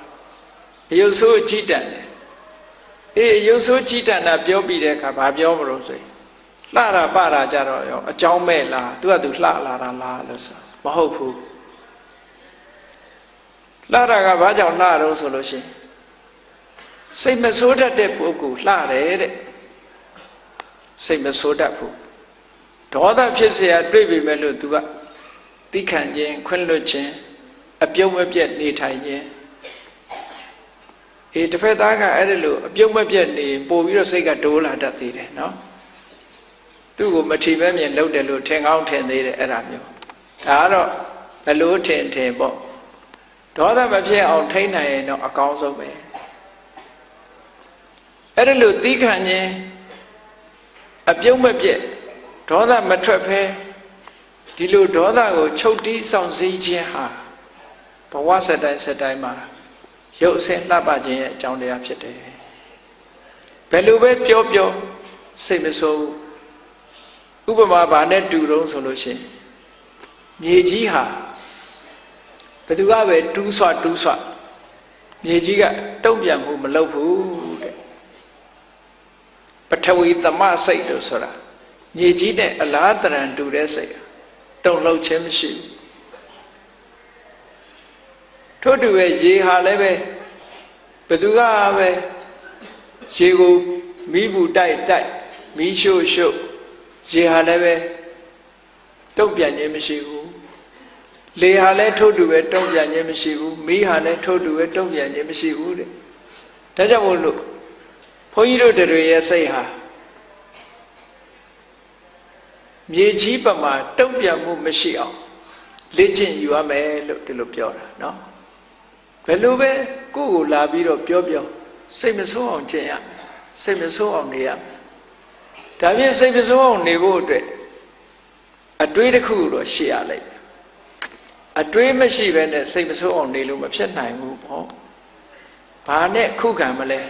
အယုတ်ဆိုးအကြီးတန်တယ်အယုတ်ဆိုးကြီးတန်တာပြောပြီးတဲ့အခါဘာပြောမလို့ဆိုရင်လှတာပတာကြတော့ရောအကြောင်းမဲ့လားသူကသူလှလာတာလားလို့ဆိုမဟုတ်ဘူးလှတာကဘာကြောင့်လှတော့ဆိုလို့ရှိရင်စိတ်မဆိုးတတ်တဲ့ပုဂ္ဂိုလ်လှတယ်တဲ့စိတ်မဆိုးတတ်ဘူးဒေါသဖြစ်เสียတွေ့ပြီမဲ့လို့သူကသိခံခြင်းခွင့်လွှတ်ခြင်းအပြုံးမပြတ်နေထိုင်ခြင်းတစ်ဖက်သားကအဲ့ဒါလို့အပြုံးမပြတ်နေပို့ပြီးတော့စိတ်ကတိုးလာတတ်သေးတယ်နော်သူ့ကိုမထီမဲ့မြင်လုပ်တယ်လို့ထင်ကောင်းထင်သေးတယ်အဲ့ဒါမျိုးဒါကတော့ဘလို့ထင်ပေါ့ဒေါသမဖြစ်အောင်ထိန်းနိုင်ရင်တော့အကောင်းဆုံးပဲအဲ့ဒါလို့သိခံခြင်းအပြုံးမပြတ်ဒေါသမထွက်ဖဲဒီလိုဒေါသကိုချုပ်တီးဆောင်စည်းခြင်းဟာဘဝစတိုင်းမှာရုပ်အဆက်လှပခြင်းရဲ့အကြောင်းတရားဖြစ်တယ်ဘယ်လိုပဲပြောစိတ်မဆိုးဥပမာဘာနဲ့တူတုံးဆိုလို့ရှိရင်မြေကြီးဟာဘယ်သူကပဲတူးဆွမြေကြီးကတုံ့ပြန်မှုမလုပ်ဘူးတဲ့ပထဝီသမစိတ်လို့ဆိုတာမြေကြီးနဲ့အလားတရံတူတဲ့စိတ်တုံ့လှုပ်ခြင်းမရှိဘူးထို့တူပဲရေဟာလည်းပဲဘယ်သူကပဲရေကိုမီးဘူးတိုက်မီးရှို့ရေဟာလည်းပဲတုံ့ပြန်ခြင်းမရှိဘူးလေဟာလည်းထို့တူပဲတုံ့ပြန်ခြင်းမရှိဘူးမီးဟာလည်းထို့တူပဲတုံ့ပြန်ခြင်းမရှိဘူးတဲ့ဒါကြောင့်မို့လို့ဘုန်းကြီးတို့တွေရဲ့စိတ်ဟာမြေကြီးပမာတုံ့ပြန်မှုမရှိအောင်လေ့ကျင့်ယူရမယ်လို့ဒီလိုပြောတာနော်ဘယ်လိုပဲကိုယ့်ကိုလာပြီးတော့ပြောစိတ်မဆိုးအောင်ကျင့်ရစိတ်မဆိုးအောင်နေရဒါဖြင့်စိတ်မဆိုးအောင်နေဖို့အတွက်အတွေးတစ်ခုတော့ရှိရလိမ့်မယ်အတွေးမရှိဘဲနဲ့စိတ်မဆိုးအောင်နေလို့မဖြစ်နိုင်ဘူးပေါ့ဘာနဲ့ခုခံမလဲ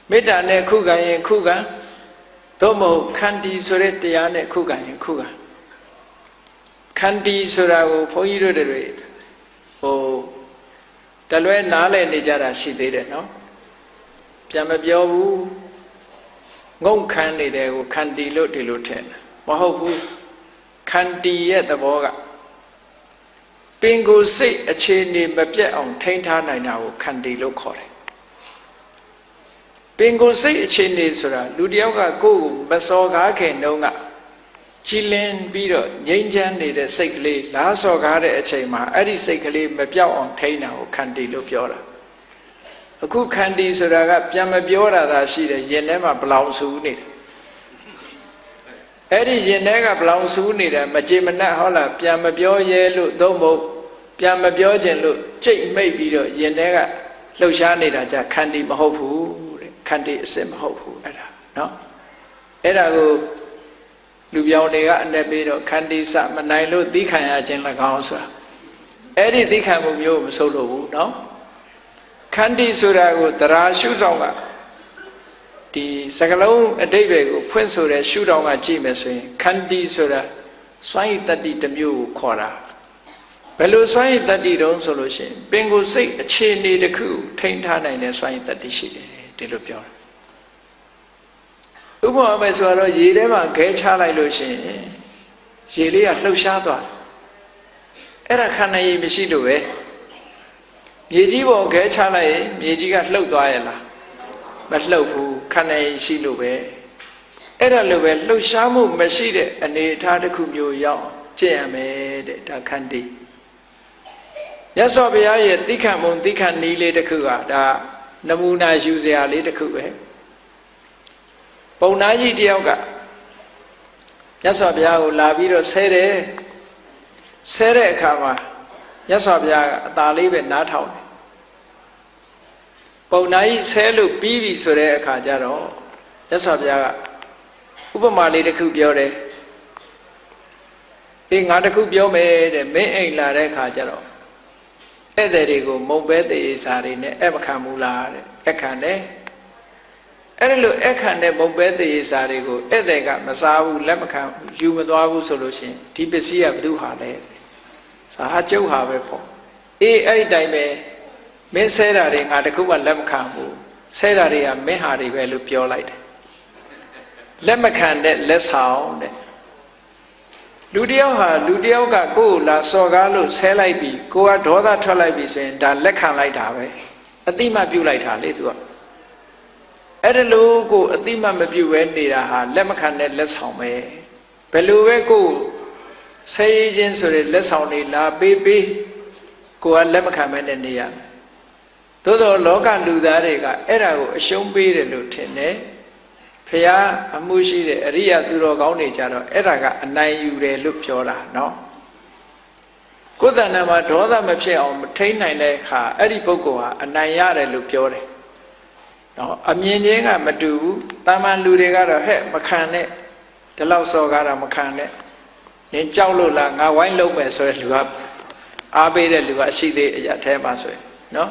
မေတ္တာနဲ့ခုခံရင်ခုခံသို့မဟုတ်ခန္တီဆိုတဲ့တရားနဲ့ခုခံရင်ခုခံခန္တီဆိုတာကိုဘုန်းကြီးတို့တွေတလွဲနားလည်နေကြတာရှိသေးတယ်နော်ပြန်မပြောဘူးငုံခံနေတယ်ကိုခန္တီလို့ဒီလိုထင်တယ်မဟုတ်ဘူးခန္တီရဲ့သဘောကပင်ကိုယ်စိတ်အခြေအနေမပြတ်အောင်ထိန်းထားနိုင်တာကိုခန္တီလို့ခေါ်တယ်ပင်ကိုယ်စိတ်အခြေအနေဆိုတာလူတယောက်ကကိုယ့်ကိုမစော်ကားခင်တုန်းကကြည်လင်ပြီးတော့ငြိမ်းချမ်းနေတဲ့စိတ်ကလေးလားစော်ကားတဲ့အချိန်မှာအဲ့ဒီစိတ်ကလေးမပြောက်အောင်ထိန်းတာကိုခန္တီလို့ပြောတာအခုခန္တီဆိုတာကပြန်မပြောတာသာရှိတယ်ရင်ထဲမှာဘလောင်ဆူနေတယ်အဲ့ဒီရင်ထဲကဘလောင်ဆူနေတယ်မကြေမနက်ဟောလားပြန်မပြောရဲလို့သုံးဖို့ပြန်မပြောခြင်းလို့ကြိတ်မိတ်ပြီးတော့ရင်ထဲကလှုပ်ရှားနေတာကြခန္တီမဟုတ်ဘူးတဲ့ခန္တီအစစ်မဟုတ်ဘူးအဲ့ဒါနော်အဲ့ဒါကိုလူပြောင်းတွေကအနဲ့ပြီးတော့ခန္တီစမနိုင်လို့သီးခံရခြင်း၎င်းဆိုတာအဲ့ဒီသီးခံမှုမျိုးမဆိုးလို့ဘူးနော်ခန္တီဆိုတာကိုတရားရှုဆောင်ကဒီစကလုံးအတိတ်ပဲကိုဖွင့်ဆိုတဲ့ရှုထောင့်ကကြည့်မယ်ဆိုရင်ခန္တီဆိုတာစွမ်းရည်တတ္တိတစ်မျိုးကိုခေါ်တာဘယ်လိုစွမ်းရည်တတ္တိတုံးဆိုလို့ရှိရင်ပင်ကိုယ်စိတ်အခြေအနေတစ်ခုထိန်းထားနိုင်တဲ့စွမ်းရည်တတ္တိရှိတယ်ဒီလိုပြောတာဥပမာမယ်ဆိုတော့ရေထဲမှာခဲချလိုက်လို့ရှိရင်ရေလေးကလှုပ်ရှားသွားတယ်အဲ့ဒါခန္ဓာရည်မရှိလို့ပဲမြေကြီးပေါ်ခဲချလိုက်ရင်မြေကြီးကလှုပ်သွားရဲ့လားမလှုပ်ဘူးခန္ဓာရည်ရှိလို့ပဲအဲ့ဒါလိုပဲလှုပ်ရှားမှုမရှိတဲ့အနေအထားတစ်ခုမျိုးရောက်ကျင့်ရမယ်တဲ့ဒါခန္တီမြတ်စွာဘုရားရဲ့သိက္ခာပုံသိက္ခာနည်းလေးတစ်ခုကဒါနမူနာယူစရာလေးတစ်ခုပဲ ပုံနာကြီးတယောက်ကမြတ်စွာဘုရားကိုလာပြီးတော့ဆဲတယ်ဆဲတဲ့အခါမှာမြတ်စွာဘုရားကအသာလေးပဲနားထောင်တယ်ပုံနာကြီးဆဲလို့ပြီးပြီဆိုတဲ့အခါကျတော့မြတ်စွာဘုရားကဥပမာလေးတစ်ခုပြောတယ်အေးငါတစ်ခုပြောမယ်တဲ့မင်းအိမ်လာတဲ့အခါကျတော့ဧည့်သည်တွေကိုမုံပဲသေးစာတွေနဲ့အဲ့မခံဘူးလားတဲ့အခန့်နဲ့အဲ့ဒါလို့အခန့်နဲ့မုံပဲသေးစာတွေကိုဧည့်သည်ကမစားဘူးလက်မခံယူမသွားဘူးဆိုလို့ရှိရင်ဒီပစ္စည်းကဘယ်သူဟာလဲစာဟာကျုပ်ဟာပဲပေါ့အေးအဲ့တိုင်းပဲမင်းဆဲတာတွေငါတခုမှလက်မခံဘူးဆဲတာတွေကမင်းဟာတွေပဲလို့ပြောလိုက်တယ်လက်မခံတဲ့လက်ဆောင်တဲ့လူတယောက်ဟာလူတယောက်ကကိုယ်ကိုလာစော်ကားလို့ဆဲလိုက်ပြီးကိုကဒေါသထွက်လိုက်ပြီးဆိုရင်ဒါလက်ခံလိုက်တာပဲအတိမပြုတ်လိုက်တာလေသူကအဲ့ဒါလို့ကိုအတိမမပြုတ်ပဲနေတာဟာလက်မခံတဲ့လက်ဆောင်ပဲဘယ်လိုပဲကိုဆဲရခြင်းဆိုတဲ့လက်ဆောင်တွေလာပေးကိုကလက်မခံမဲနဲ့နေရမယ်သို့သောလောကလူသားတွေကအဲ့ဒါကိုအရှုံးပေးတယ်လို့ထင်တယ်ဖျားအမှုရှိတဲ့အရိယသူတော်ကောင်းတွေကြတော့အဲ့ဒါကအနိုင်ယူတယ်လို့ပြောတာနော်ကိုယ်တဏ္ဍာမှာဒေါသမဖြစ်အောင်မထိန်နိုင်တဲ့အခါအဲ့ဒီပုဂ္ဂိုလ်ဟာအနိုင်ရတယ်လို့ပြောတယ်နော်အမြင်ချင်းကမတူဘူးတာမန်လူတွေကတော့ဟဲ့မခံနဲ့ဒီလောက်စော်ကားတာမခံနဲ့နင်ကြောက်လို့လားငါဝိုင်းလုံးမယ်ဆိုတဲ့လူကအားပေးတဲ့လူကအရှိသေးအရာထဲမှာဆိုရင်နော်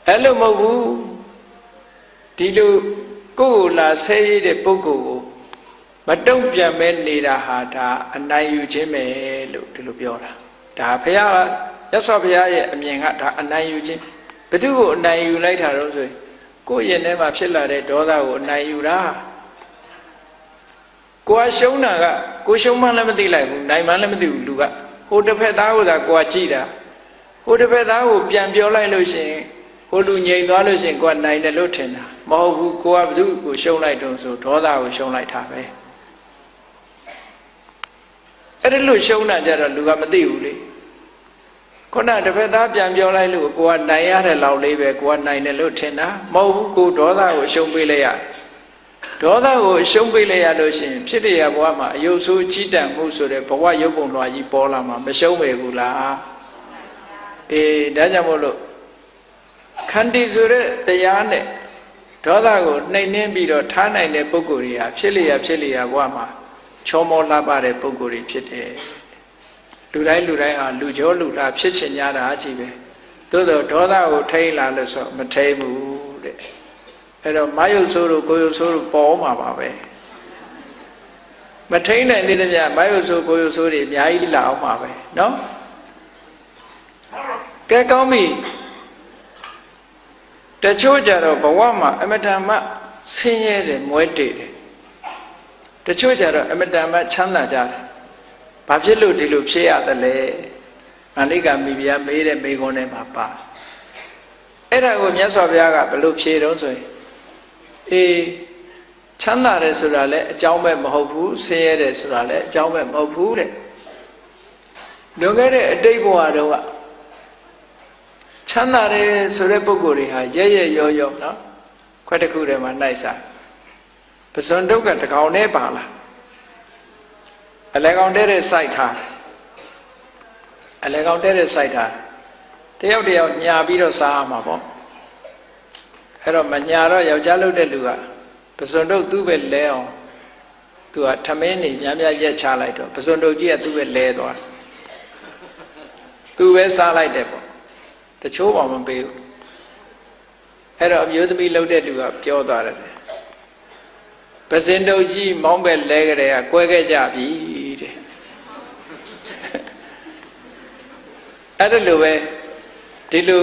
အဲ့လိုမဟုတ်ဘူးဒီလိုကိုယ်လာဆဲရတဲ့ပုဂ္ဂိုလ်ကိုမတုံ့ပြန်မဲနေတာဟာဒါအနိုင်ယူခြင်းပဲလို့ဒီလိုပြောတာဒါဘုရားကမြတ်စွာဘုရားရဲ့အမြင်ကဒါအနိုင်ယူခြင်းဘယ်သူကိုအနိုင်ယူလိုက်တာတော့ဆိုရင်ကိုယ့်ရင်ထဲမှာဖြစ်လာတဲ့ဒေါသကိုအနိုင်ယူတာကိုယ်ရှုံးတာကကိုရှုံးမှလည်းမသိလိုက်ဘူးနိုင်မှလည်းမသိဘူးလူကဟိုတစ်ဖက်သားကိုသာကိုယ်ကြည့်တာဟိုတစ်ဖက်သားကိုပြန်ပြောလိုက်လို့ရှိရင်ဟိုလူငြိမ်သွားလို့ရှိရင်ကိုယ်နိုင်တယ်လို့ထင်တာမဟုတ်ဘူးကိုကဘသူကိုရှုံးလိုက်တုံးဆိုဒေါသကိုရှုံးလိုက်တာပဲအဲ့ဒါလို့ရှုံးတာကြတော့လူကမသိဘူးလေခုနတစ်ဖက်သားပြန်ပြောလိုက်လို့ကိုကနိုင်ရတဲ့လောက်လေးပဲကိုကနိုင်တယ်လို့ထင်တာမဟုတ်ဘူးကိုဒေါသကိုရှုံးပေးလိုက်ရဒေါသကိုရှုံးပေးလိုက်ရလို့ရှိရင်ဖြစ်ရဘဝမှာအယုတ်ဆိုးကြီးတန်မှုဆိုတဲ့ဘဝရုပ်ပုံလွှာကြီးပေါ်လာမှာမရှုံးပေဘူးလားအေးဒါကြောင့်မို့လို့ခန္တီဆိုတဲ့တရားနဲ့ဒေါသကိုနှိမ်နှင်းပြီးတော့ထားနိုင်တဲ့ပုဂ္ဂိုလ်တွေဟာဖြစ်လျာဘဝမှာချောမောလှပတဲ့ပုဂ္ဂိုလ်တွေဖြစ်တယ်လူတိုင်းဟာလူကျော်လူသားဖြစ်ချင်ကြတာအကြည့်ပဲသို့သောဒေါသကိုထိန်းလာလို့ဆိုမထိန်းဘူးတဲ့အဲ့တော့မာယုတ်ဆိုးတို့ကိုယုတ်ဆိုးတို့ပေါ်မှာပါပဲမထိန်းနိုင်သေးတဲ့မြတ်မာယုတ်ဆိုးကိုယုတ်ဆိုးတွေအများကြီးလာအောင်ပါပဲနော်ကဲကောင်းပြီတချို့ကြတော့ဘဝမှာအမတန်မှဆင်းရဲတယ်မွဲတေတယ်တချို့ကြတော့အမတန်မှချမ်းသာကြတယ်ဘာဖြစ်လို့ဒီလိုဖြစ်ရတယ်လဲမန္လိကမိဖုရားမေးတဲ့မေးခွန်းထဲမှာပါအဲ့ဒါကိုမြတ်စွာဘုရားကဘယ်လိုဖြေတော့ဆိုရင်အေးချမ်းသာတယ်ဆိုတာလည်းအကြောင်းပဲမဟုတ်ဘူးဆင်းရဲတယ်ဆိုတာလည်းအကြောင်းပဲမဟုတ်ဘူးတဲ့လွန်ခဲ့တဲ့အတိတ်ဘဝတုန်းကချမ်းသာတယ်ဆိုတဲ့ပုဂ္ဂိုလ်တွေဟာရဲရောနော်ခွက်တစ်ခုထဲမှာနှိုက်စားပဇွန်တုတ်ကတကောင်နဲ့ပါလာအလဲကောင်တဲ့စိုက်ထားအလဲကောင်တဲ့စိုက်ထားတယောက်ညာပြီးတော့စားရမှာပေါ့အဲ့တော့မညာတော့ယောက်ျားလုပ်တဲ့လူကပဇွန်တုတ်သူ့ပဲလဲအောင်သူကထမင်းနေများရက်ချလိုက်တော့ပဇွန်တုတ်ကြီးကသူ့ပဲလဲသွားသူပဲစားလိုက်တယ်ပေါ့တချို့ပါမပေးဘူးအဲ့တော့အမျိုးသမီးလှုပ်တဲ့လူကပြောသွားတယ်ပဇင်တုတ်ကြီးမောင်းပဲလဲကြတဲ့ကကွဲခဲ့ကြပြီတဲ့အဲ့ဒါလိုပဲဒီလို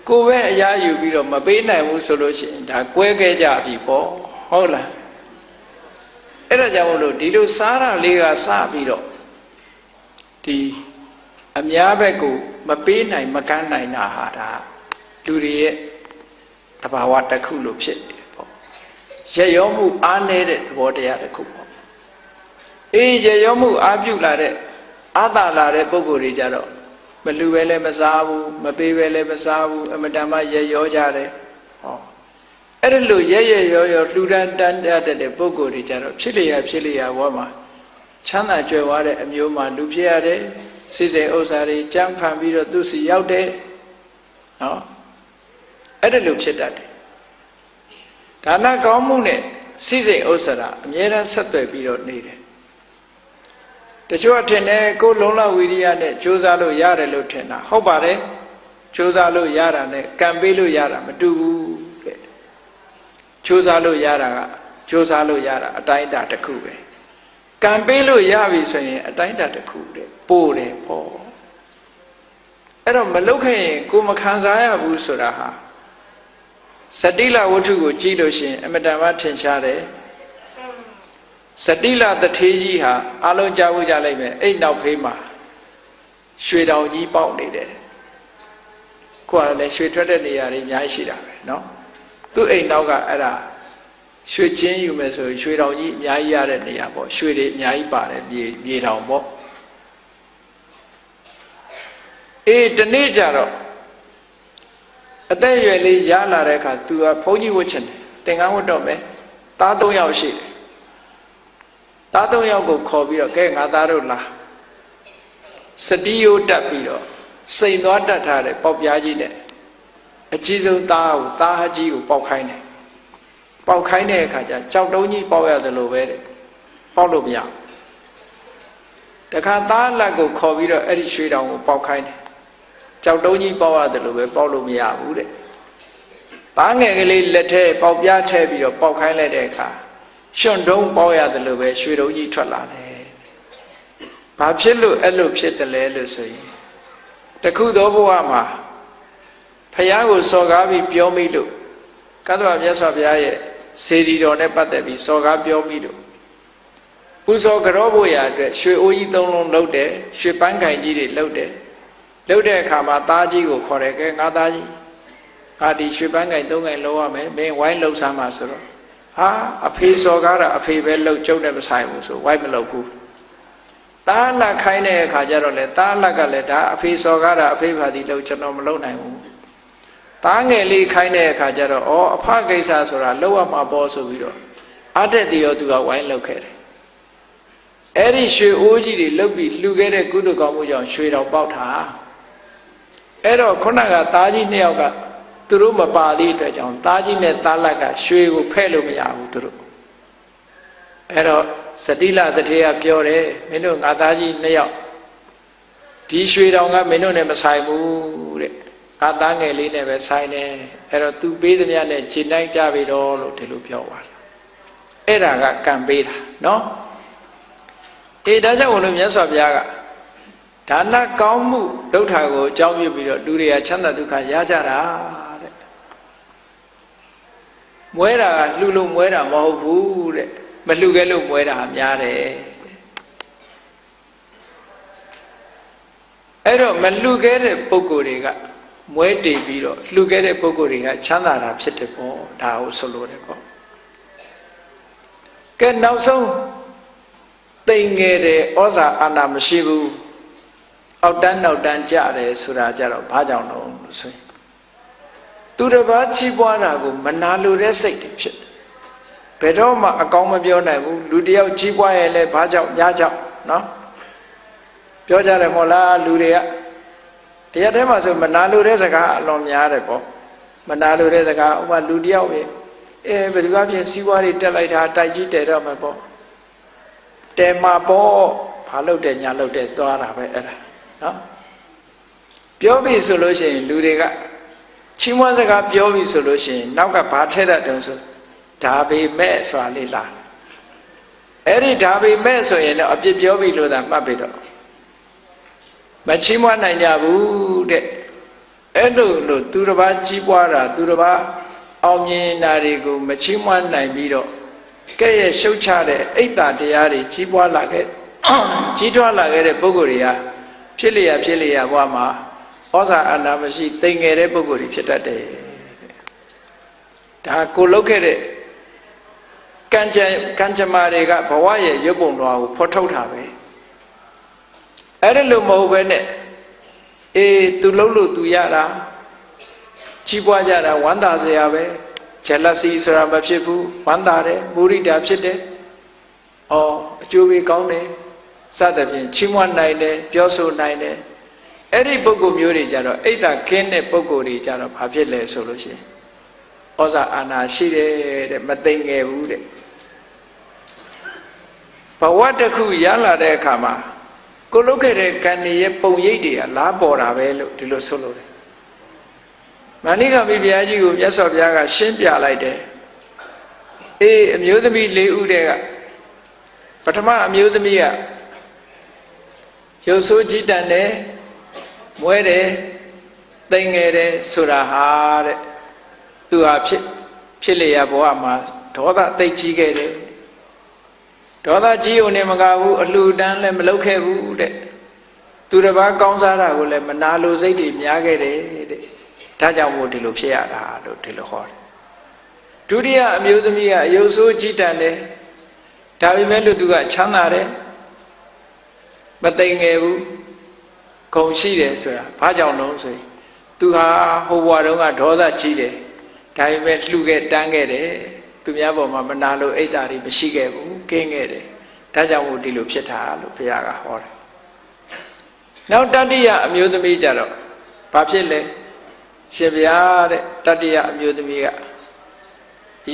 ကိုယ်ပဲအရာယူပြီးတော့မပေးနိုင်ဘူးဆိုလို့ရှိရင်ဒါကွဲခဲ့ကြပြီပေါ့ဟုတ်လားအဲ့ဒါကြောင့်မို့လို့ဒီလိုစားတာလေးကစပြီးတော့ဒီအများဘက်ကိုမပေးနိုင်မကမ်းနိုင်တာဟာဒါလူတွေရဲ့သဘာဝတစ်ခုလို့ဖြစ်တယ်ပေါ့ရရောမှုအားနည်းတဲ့သဘောတရားတစ်ခုပေါ့အေးရရောမှုအားပြုလာတဲ့အာသာလာတဲ့ပုဂ္ဂိုလ်တွေကြတော့မလူပဲလည်းမစားဘူးမပေးပဲလည်းမစားဘူးအမတန်မှရရောကြတယ်ဟော အဲ့ဒါလို့ရဲရောလှူဒန်းတန်းတဲ့ပုဂ္ဂိုလ်တွေကြတော့ဖြစ်လျာဘဝမှာချမ်းသာကြွယ်ဝတဲ့အမျိုးမှာလူဖြစ်ရတယ်စိစိမ်ဥစ္စာတွေကြမ်းဖန်ပြီးတော့သူစီရောက်တယ်နော်အဲ့ဒါလို့ဖြစ်တတ်တယ်ဒါနကောင်းမှုနဲ့စိစိမ်ဥစ္စာအမြဲတမ်းဆက်သွယ်ပြီးတော့နေတယ်တချို့အထင်နဲ့ကိုယ်လုံလဝိရိယနဲ့ကြိုးစားလို့ရတယ်လို့ထင်တာဟုတ်ပါတယ်ကြိုးစားလို့ရတာနဲ့ကံပေးလို့ရတာမတူဘူးတဲ့ကြိုးစားလို့ရတာကကြိုးစားလို့ရတာအတိုင်းအတာတစ်ခုပဲကံပေးလို့ရပြီဆိုရင်အတိုင်းအတာတစ်ခုတဲ့ပို့တယ်ပေါ့အဲ့တော့မလုပ်ခဲ့ရင်ကိုမခံစားရဘူးဆိုတာဟာစတိလဝတ္ထုကိုကြည့်လို့ရှိရင်အမတန်မှထင်ရှားတယ်စတိလတထေးကြီးဟာအလုံးကြားဖို့ကြလိုက်မယ်အဲ့နောက်ဖေးမှာရွှေတောင်ကြီးပေါက်နေတယ်ကိုယ်ကလည်းရွှေထွက်တဲ့နေရာတွေအများကြီးရှိတာပဲเนาะသူ့အိမ်နောက်ကအဲ့ဒါရွှေချင်းယူမယ်ဆိုရွှေတောင်ကြီးအများကြီးရတဲ့နေရာပေါ့ရွှေတွေအများကြီးပါတယ်မြေတောင်ပေါ့အေးတနေ့ကျတော့အသက်အရွယ်လေးရလာတဲ့အခါသူကဘုန်းကြီးဝတ်ချင်တယ်သင်္ကန်းဝတ်တော့မယ်သား၃ယောက်ရှိတယ်သား၃ယောက်ကိုခေါ်ပြီးတော့ကဲငါသားတို့လာစတိယိုးတက်ပြီးတော့စိန်သွားတတ်ထားတဲ့ပေါက်ပြားကြီးနဲ့အကြီးဆုံးသားဟကြီးကိုပေါက်ခိုင်းတယ်ပေါက်ခိုင်းတဲ့အခါကျကြောက်တုံးကြီးပေါက်ရတယ်လို့ပဲတဲ့ပေါက်လို့မရတခါသားလက်ကိုခေါ်ပြီးတော့အဲ့ဒီရွှေတောင်ကိုပေါက်ခိုင်းတယ်ကြောက်တုံးကြီးပေါက်ရတယ်လို့ပဲပေါက်လို့မရဘူးတဲ့သားငယ်ကလေးလက်ထဲပေါက်ပြားထဲပြီးတော့ပေါက်ခိုင်းလိုက်တဲ့အခါရွှွန်တုံးပေါက်ရတယ်လို့ပဲရွှေတုံးကြီးထွက်လာတယ်ဘာဖြစ်လို့အဲ့လိုဖြစ်တယ်လဲလို့ဆိုရင်တခုသောဘဝမှာဖယားကိုစော်ကားပြီးပြောမိလို့ကတ္တဝမြတ်စွာဘုရားရဲ့စေတီတော်နဲ့ပတ်သက်ပြီးစော်ကားပြောမိလို့ပူဇော်ကြောဖို့ရာအတွက်ရွှေအိုးကြီး၃လုံးလှုပ်တယ်ရွှေပန်းခိုင်ကြီးတွေလှုပ်တယ်လှုပ်တဲ့အခါမှာသားကြီးကိုခေါ်တယ်ကဲငါသားကြီးငါဒီရွှေပန်းခိုင်၃ခိုင်လှုပ်ရမယ်မင်းဝိုင်းလှုပ်စမ်းပါဆိုတော့ဟာအဖေစော်ကားတာအဖေပဲလှုပ်ကျုပ်နဲ့မဆိုင်ဘူးဆိုဝိုင်းမလှုပ်ဘူးသားလက်ခိုင်းတဲ့အခါကျတော့လေသားလက်ကလည်းဒါအဖေစော်ကားတာအဖေဘာဒီလှုပ်ကျွန်တော်မလှုပ်နိုင်ဘူးသားငယ်လေးခိုင်းတဲ့အခါကျတော့ဩအဖကိစ္စဆိုတာလှုပ်ရမှာပေါ့ဆိုပြီးတော့အတက်တရောသူကဝိုင်းလှုပ်ခဲ့တယ်အဲ့ဒီရွှေအိုးကြီးတွေလှုပ်ပြီးလှူခဲ့တဲ့ကုသိုလ်ကောင်းမှုကြောင့်ရွှေတော်ပေါက်တာအဲ့တော့ခုနကသားကြီးနှစ်ယောက်ကသူတို့မပါသေးတဲ့အတွက်ကြောင့်သားကြီးနဲ့သားလက်ကရွှေကိုဖဲ့လို့မရဘူးသူတို့အဲ့တော့စတိလတထေးကပြောတယ်မင်းတို့ငါသားကြီးနှစ်ယောက်ဒီရွှေတော်ကမင်းတို့နဲ့မဆိုင်ဘူးတဲ့ငါသားငယ်လေးနဲ့ပဲဆိုင်တယ်အဲ့တော့သူပေးသမျှနဲ့ခြေလိုက်ကြပြီတော့လို့ဒီလိုပြောပါလားအဲ့ဒါကကံပေးတာနော်အေးဒါကြောင့်ဘုလို့မြတ်စွာဘုရားကဒါနကောင်းမှုဒုဋ္ဌာကိုအကြောင်းပြုပြီးတော့လူတွေကချမ်းသာဒုက္ခရကြတာတဲ့မွဲတာကလှူလို့မွဲတာမဟုတ်ဘူးတဲ့မလှူခဲ့လို့မွဲတာများတယ်အဲ့တော့မလှူခဲ့တဲ့ပုဂ္ဂိုလ်တွေကမွဲတည်ပြီးတော့လှူခဲ့တဲ့ပုဂ္ဂိုလ်တွေကချမ်းသာတာဖြစ်တယ်ပေါ့ဒါကိုဆိုလိုတယ်ပေါ့ကဲနောက်ဆုံးတိမ်ငယ်တဲ့ဩဇာအာဏာမရှိဘူးအောက်တန်းနောက်တန်းကြတယ်ဆိုတာကြတော့ဘာကြောင့်လို့ဆိုရင်သူတစ်ပါးချီးပွားတာကိုမနာလိုတဲ့စိတ်တွေဖြစ်တယ်ဘယ်တော့မှအကောင်းမပြောနိုင်ဘူးလူတယောက်ချီးပွားရင်လည်းဘာကြောင့်ညာကြောင့်နော်ပြောကြတယ်မဟုတ်လားလူတွေကတရားထဲမှာဆိုမနာလိုတဲ့စကားအလွန်များတယ်ပေါ့မနာလိုတဲ့စကားဥပမာလူတယောက်ပဲဘယ်သူကပြင်စီးပွားတွေတက်လိုက်တာတိုက်ကြီးတယ်တော့မှာပေါ့တဲမှာပေါ့ဘာလုပ်တယ်ညာလုပ်တယ်သွားတာပဲအဲ့ဒါနော်ပြောပြီဆိုလို့ရှိရင်လူတွေကချီးမွမ်းစကားပြောပြီဆိုလို့ရှိရင်နောက်ကဘာထဲတတ်တယ်ဆိုဒါပေမဲ့ဆိုတာလေးလာအဲ့ဒီဒါပေမဲ့ဆိုရင်တော့အပြစ်ပြောပြီလို့သာမှတ်ပြီတော့မချီးမွမ်းနိုင်ကြဘူးတဲ့အဲ့လိုလို့သူတစ်ပါးကြီးပွားတာသူတစ်ပါးအောင်မြင်တာတွေကိုမချီးမွမ်းနိုင်ပြီးတော့ကဲ့ရဲ့ရှုတ်ချတဲ့အိတ်တာတရားတွေကြီးပွားလာခဲ့ကြီးထွားလာခဲ့တဲ့ပုဂ္ဂိုလ်တွေကဖြစ်လျက်ဘဝမှာဩဇာအာဏာမရှိတိမ်ငယ်တဲ့ပုဂ္ဂိုလ်တွေဖြစ်တတ်တယ်ဒါကိုလုတ်ခဲ့တဲ့ကံကြမ္မာတွေကဘဝရဲ့ရုပ်ပုံတော်ကိုဖော်ထုတ်တာပဲအဲ့ဒါလို့မဟုတ်ပဲနဲ့သူလှုပ်လို့သူရတာကြီးပွားကြတာဝမ်းသာစရာပဲ jealousy ဆိုတာမဖြစ်ဘူးဝမ်းသာတယ်မုရိဒာဖြစ်တယ်အော်အကျိုးပေးကောင်းတယ်စသဖြင့်ချီးမွမ်းနိုင်တယ်ပြောဆိုနိုင်တယ်အဲ့ဒီပုဂ္ဂိုလ်မျိုးတွေကြတော့အိတ်သာခင်းတဲ့ပုဂ္ဂိုလ်တွေကြတော့ဘာဖြစ်လဲဆိုလို့ရှိရင်ဩဇာအာဏာရှိတယ်တဲ့မသိငယ်ဘူးတဲ့ဘဝတစ်ခုရလာတဲ့အခါမှာကိုလုတ်ခဲ့တဲ့ကံရဲ့ပုံရိပ်တွေကလားပေါ်တာပဲလို့ဒီလိုဆိုလို့တယ်မဏိကမိဘုရားကြီးကိုမြတ်စွာဘုရားကရှင်းပြလိုက်တယ်အေးအမျိုးသမီး၄ဦးတည်းကပထမအမျိုးသမီးကရုပ်ဆိုးကြည်တန်တယ်မွဲတယ်သိငယ်တယ်ဆိုတာဟာတဲ့သူဟာဖြစ်လေရဘဝမှာဒေါသသိကြီးခဲ့တယ်ဒေါသကြီးုံနဲ့မကဘူးအလှူဒန်းလည်းမလုပ်ခဲ့ဘူးတဲ့သူတစ်ပါးကောင်းစားတာကိုလည်းမနာလိုစိတ်တွေများခဲ့တယ်တဲ့ဒါကြောင့်မို့ဒီလိုဖြစ်ရတာလို့ဒီလိုခေါ်တယ်ဒုတိယအမျိုးသမီးကအယုတ်ဆိုးကြည်တန်တယ်ဒါပေမဲ့လို့သူကချမ်းသာတယ်မသိငယ်ဘူးဂုဏ်ရှိတယ်ဆိုတာဘာကြောင့်လဲဆိုရင်သူဟာဟိုဘဝတုန်းကဒေါသကြီးတယ်ဒါပေမဲ့လှူခဲ့တန်းခဲ့တယ်သူများပေါ်မှာမနာလို့အိတ်တာတွေမရှိခဲ့ဘူးကင်းခဲ့တယ်ဒါကြောင့်မို့ဒီလိုဖြစ်တာလို့ဘုရားကဟောတယ်နောက်တတိယအမျိုးသမီးကြတော့ဘာဖြစ်လဲရှင်ဘုရားတဲ့တတိယအမျိုးသမီးက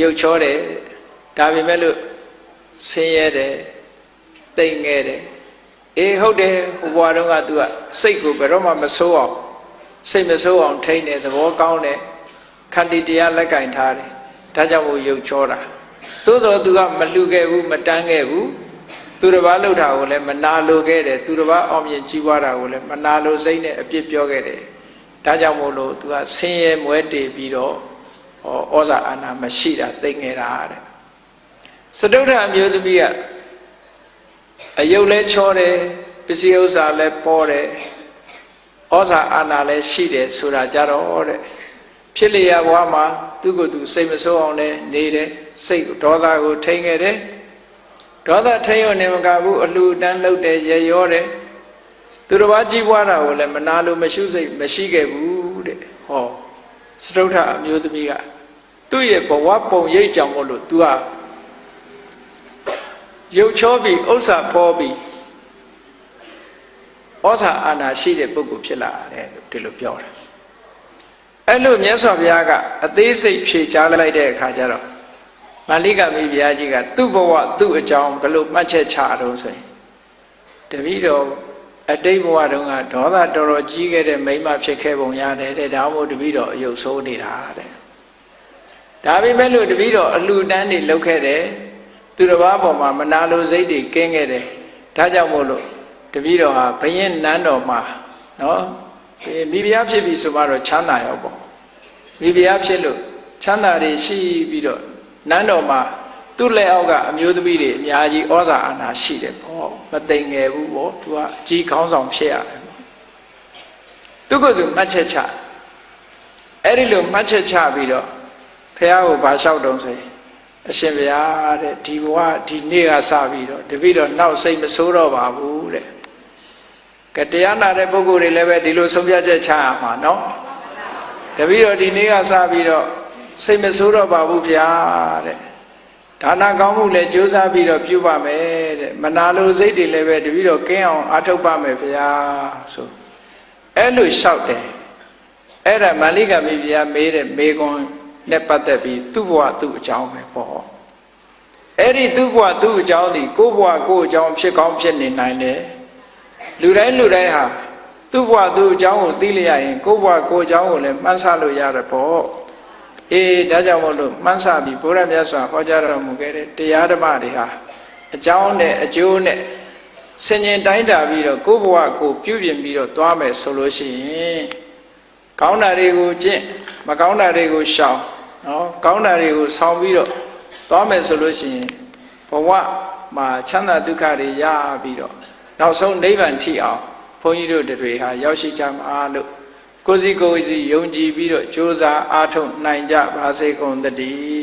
ရုပ်ချောတယ်ဒါပေမဲ့လို့ဆင်းရဲတယ်တိမ်ငယ်တယ်အေးဟုတ်တယ်ဟိုဘဝတုန်းကသူကစိတ်ကိုဘယ်တော့မှမဆိုးအောင်စိတ်မဆိုးအောင်ထိန်းတယ်သဘောကောင်းတယ်ခန္တီတရားလက်ကင်ထားတယ်ဒါကြောင့်မို့ရုပ်ချောတာသို့တော်သူကမလှူခဲ့ဘူးမတန်းခဲ့ဘူးသူတစ်ပါးလှုပ်တာကိုလည်းမနာလိုခဲ့တယ်သူတစ်ပါးအောင်မြင်ကြီးပွားတာကိုလည်းမနာလိုစိတ်နဲ့အပြစ်ပြောခဲ့တယ်ဒါကြောင့်မို့လို့သူကဆင်းရဲမွဲတေပြီးတော့ဩဇာအာဏာမရှိတာသိငယ်တာတဲ့စတုထအမျိုးသမီးကအယုတ်လဲချောတယ်ပစ္စည်းဥစ္စာလဲပေါ်တယ်ဩဇာအာဏာလဲရှိတယ်ဆိုတာကြတော့တဲ့ဖြစ်လျက်ဘဝမှာသူ့ကိုယ်သူစိတ်မဆိုးအောင်လဲနေတယ်စိတ်ဒေါသကိုထိန်းခဲ့တယ်ဒေါသထိန်းရနေမကဘူးအလှူဒန်းလုပ်တယ်ရရောတယ်သူတစ်ပါးကြီးပွားတာကိုလည်းမနာလို့မရှုစိတ်မရှိခဲ့ဘူးတဲ့ဟောစတုထအမျိုးသမီးကသူ့ရဲ့ဘဝပုံရိပ်ကြောင့်မို့လို့သူကရုပ်ချောပြီးဥစ္စာပေါ်ပြီးဩဇာအာဏာရှိတဲ့ပုဂ္ဂိုလ်ဖြစ်လာတယ်လို့ဒီလိုပြောတာအဲ့လိုမြတ်စွာဘုရားကအသေးစိတ်ဖြေကြားလိုက်တဲ့အခါကျတော့မာလိကမိဘုရားကြီးကသူ့ဘဝသူ့အကြောင်းဘယ်လိုမှတ်ချက်ချတော့ဆိုရင်တပည့်တော်အတိတ်ဘဝတုန်းကဒေါသတော်တော်ကြီးခဲ့တဲ့မိန်းမဖြစ်ခဲ့ပုံရတယ်တဲ့ဒါမှမဟုတ်တပည့်တော်အယုတ်ဆိုးနေတာတဲ့ဒါပေမဲ့လို့တပည့်တော်အလှူဒန်းတွေလုပ်ခဲ့တယ်သူတစ်ပါးပေါ်မှာမနာလိုစိတ်တွေကင်းခဲ့တယ်ဒါကြောင့်မို့လို့တပည့်တော်ဟာဘယင်းနန်းတော်မှာနော်မိဖုရားဖြစ်ပြီဆိုမှတော့ချမ်းသာရောပေါ့မိဖုရားဖြစ်လို့ချမ်းသာတွေရှိပြီးတော့နန်းတော်မှာသူ့လက်အောက်ကအမျိုးသမီးတွေအများကြီးဩဇာအာဏာရှိတယ်ပေါ့မသိငယ်ဘူးပေါ့သူကအကြီးခေါင်းဆောင်ဖြစ်ရတယ်သူကသူမှတ်ချက်ချအဲ့ဒီလိုမှတ်ချက်ချပြီးတော့ဖះကိုဗာလျှောက်တုံးဆိုရင်အရှင်ဘုရားတဲ့ဒီဘဝဒီနေ့ကစပြီးတော့တပည့်တော်နောက်စိတ်မဆိုးတော့ပါဘူးတဲ့ကတရားနာတဲ့ပုဂ္ဂိုလ်တွေလည်းပဲဒီလိုဆုံးဖြတ်ချက်ချရမှာနော်တပည့်တော်ဒီနေ့ကစပြီးတော့စိတ်မဆိုးတော့ပါဘူးဗျာတဲ့ဒါနကောင်းမှုလည်းကြိုးစားပြီးတော့ပြုပါမယ်တဲ့မနာလိုစိတ်တွေလည်းပဲတပည့်တော်ကင်းအောင်အားထုတ်ပါမယ်ဗျာဆိုအဲ့လိုလျှောက်တယ်အဲ့ဒါမာလိကမိဖုရားမေးတဲ့မေကွန်နဲ့ပတ်သက်ပြီးသူ့ဘဝသူ့အကြောင်းပဲပေါ့အဲ့ဒီသူ့ဘဝသူ့အကြောင်းဒီကိုယ့်ဘဝကိုယ့်အကြောင်းဖြစ်ကောင်းဖြစ်နေနိုင်တယ်လူတိုင်းဟာသူ့ဘဝသူ့အကြောင်းကိုသိလျက်ရင်ကိုယ့်ဘဝကိုယ့်အကြောင်းကိုလည်းမှန်းဆလို့ရတယ်ပေါ့အေးဒါကြောင့်မို့လို့မှန်းဆပြီးဘုရားမြတ်စွာဟောကြားတော်မူခဲ့တဲ့တရားဓမ္မတွေဟာအကြောင်းနဲ့အကျိုးနဲ့ဆင်ញင်တိုင်းတာပြီးတော့ကိုယ့်ဘဝကိုပြုပြင်ပြီးတော့သွားမယ်ဆိုလို့ရှိရင်ကောင်းတာတွေကိုကျင့်မကောင်းတာတွေကိုရှောင်နော်ကောင်းတာတွေကိုဆောင်ပြီးတော့သွားမယ်ဆိုလို့ရှိရင်ဘဝမှာချမ်းသာဒုက္ခတွေရပြီးတော့နောက်ဆုံးနိဗ္ဗာန်ထိအောင်ဘုန်းကြီးတို့တွေဟာရောက်ရှိကြမှာလို့ကိုယ်စီယုံကြည်ပြီးတော့ကြိုးစားအားထုတ်နိုင်ကြပါစေကုန်သတည်း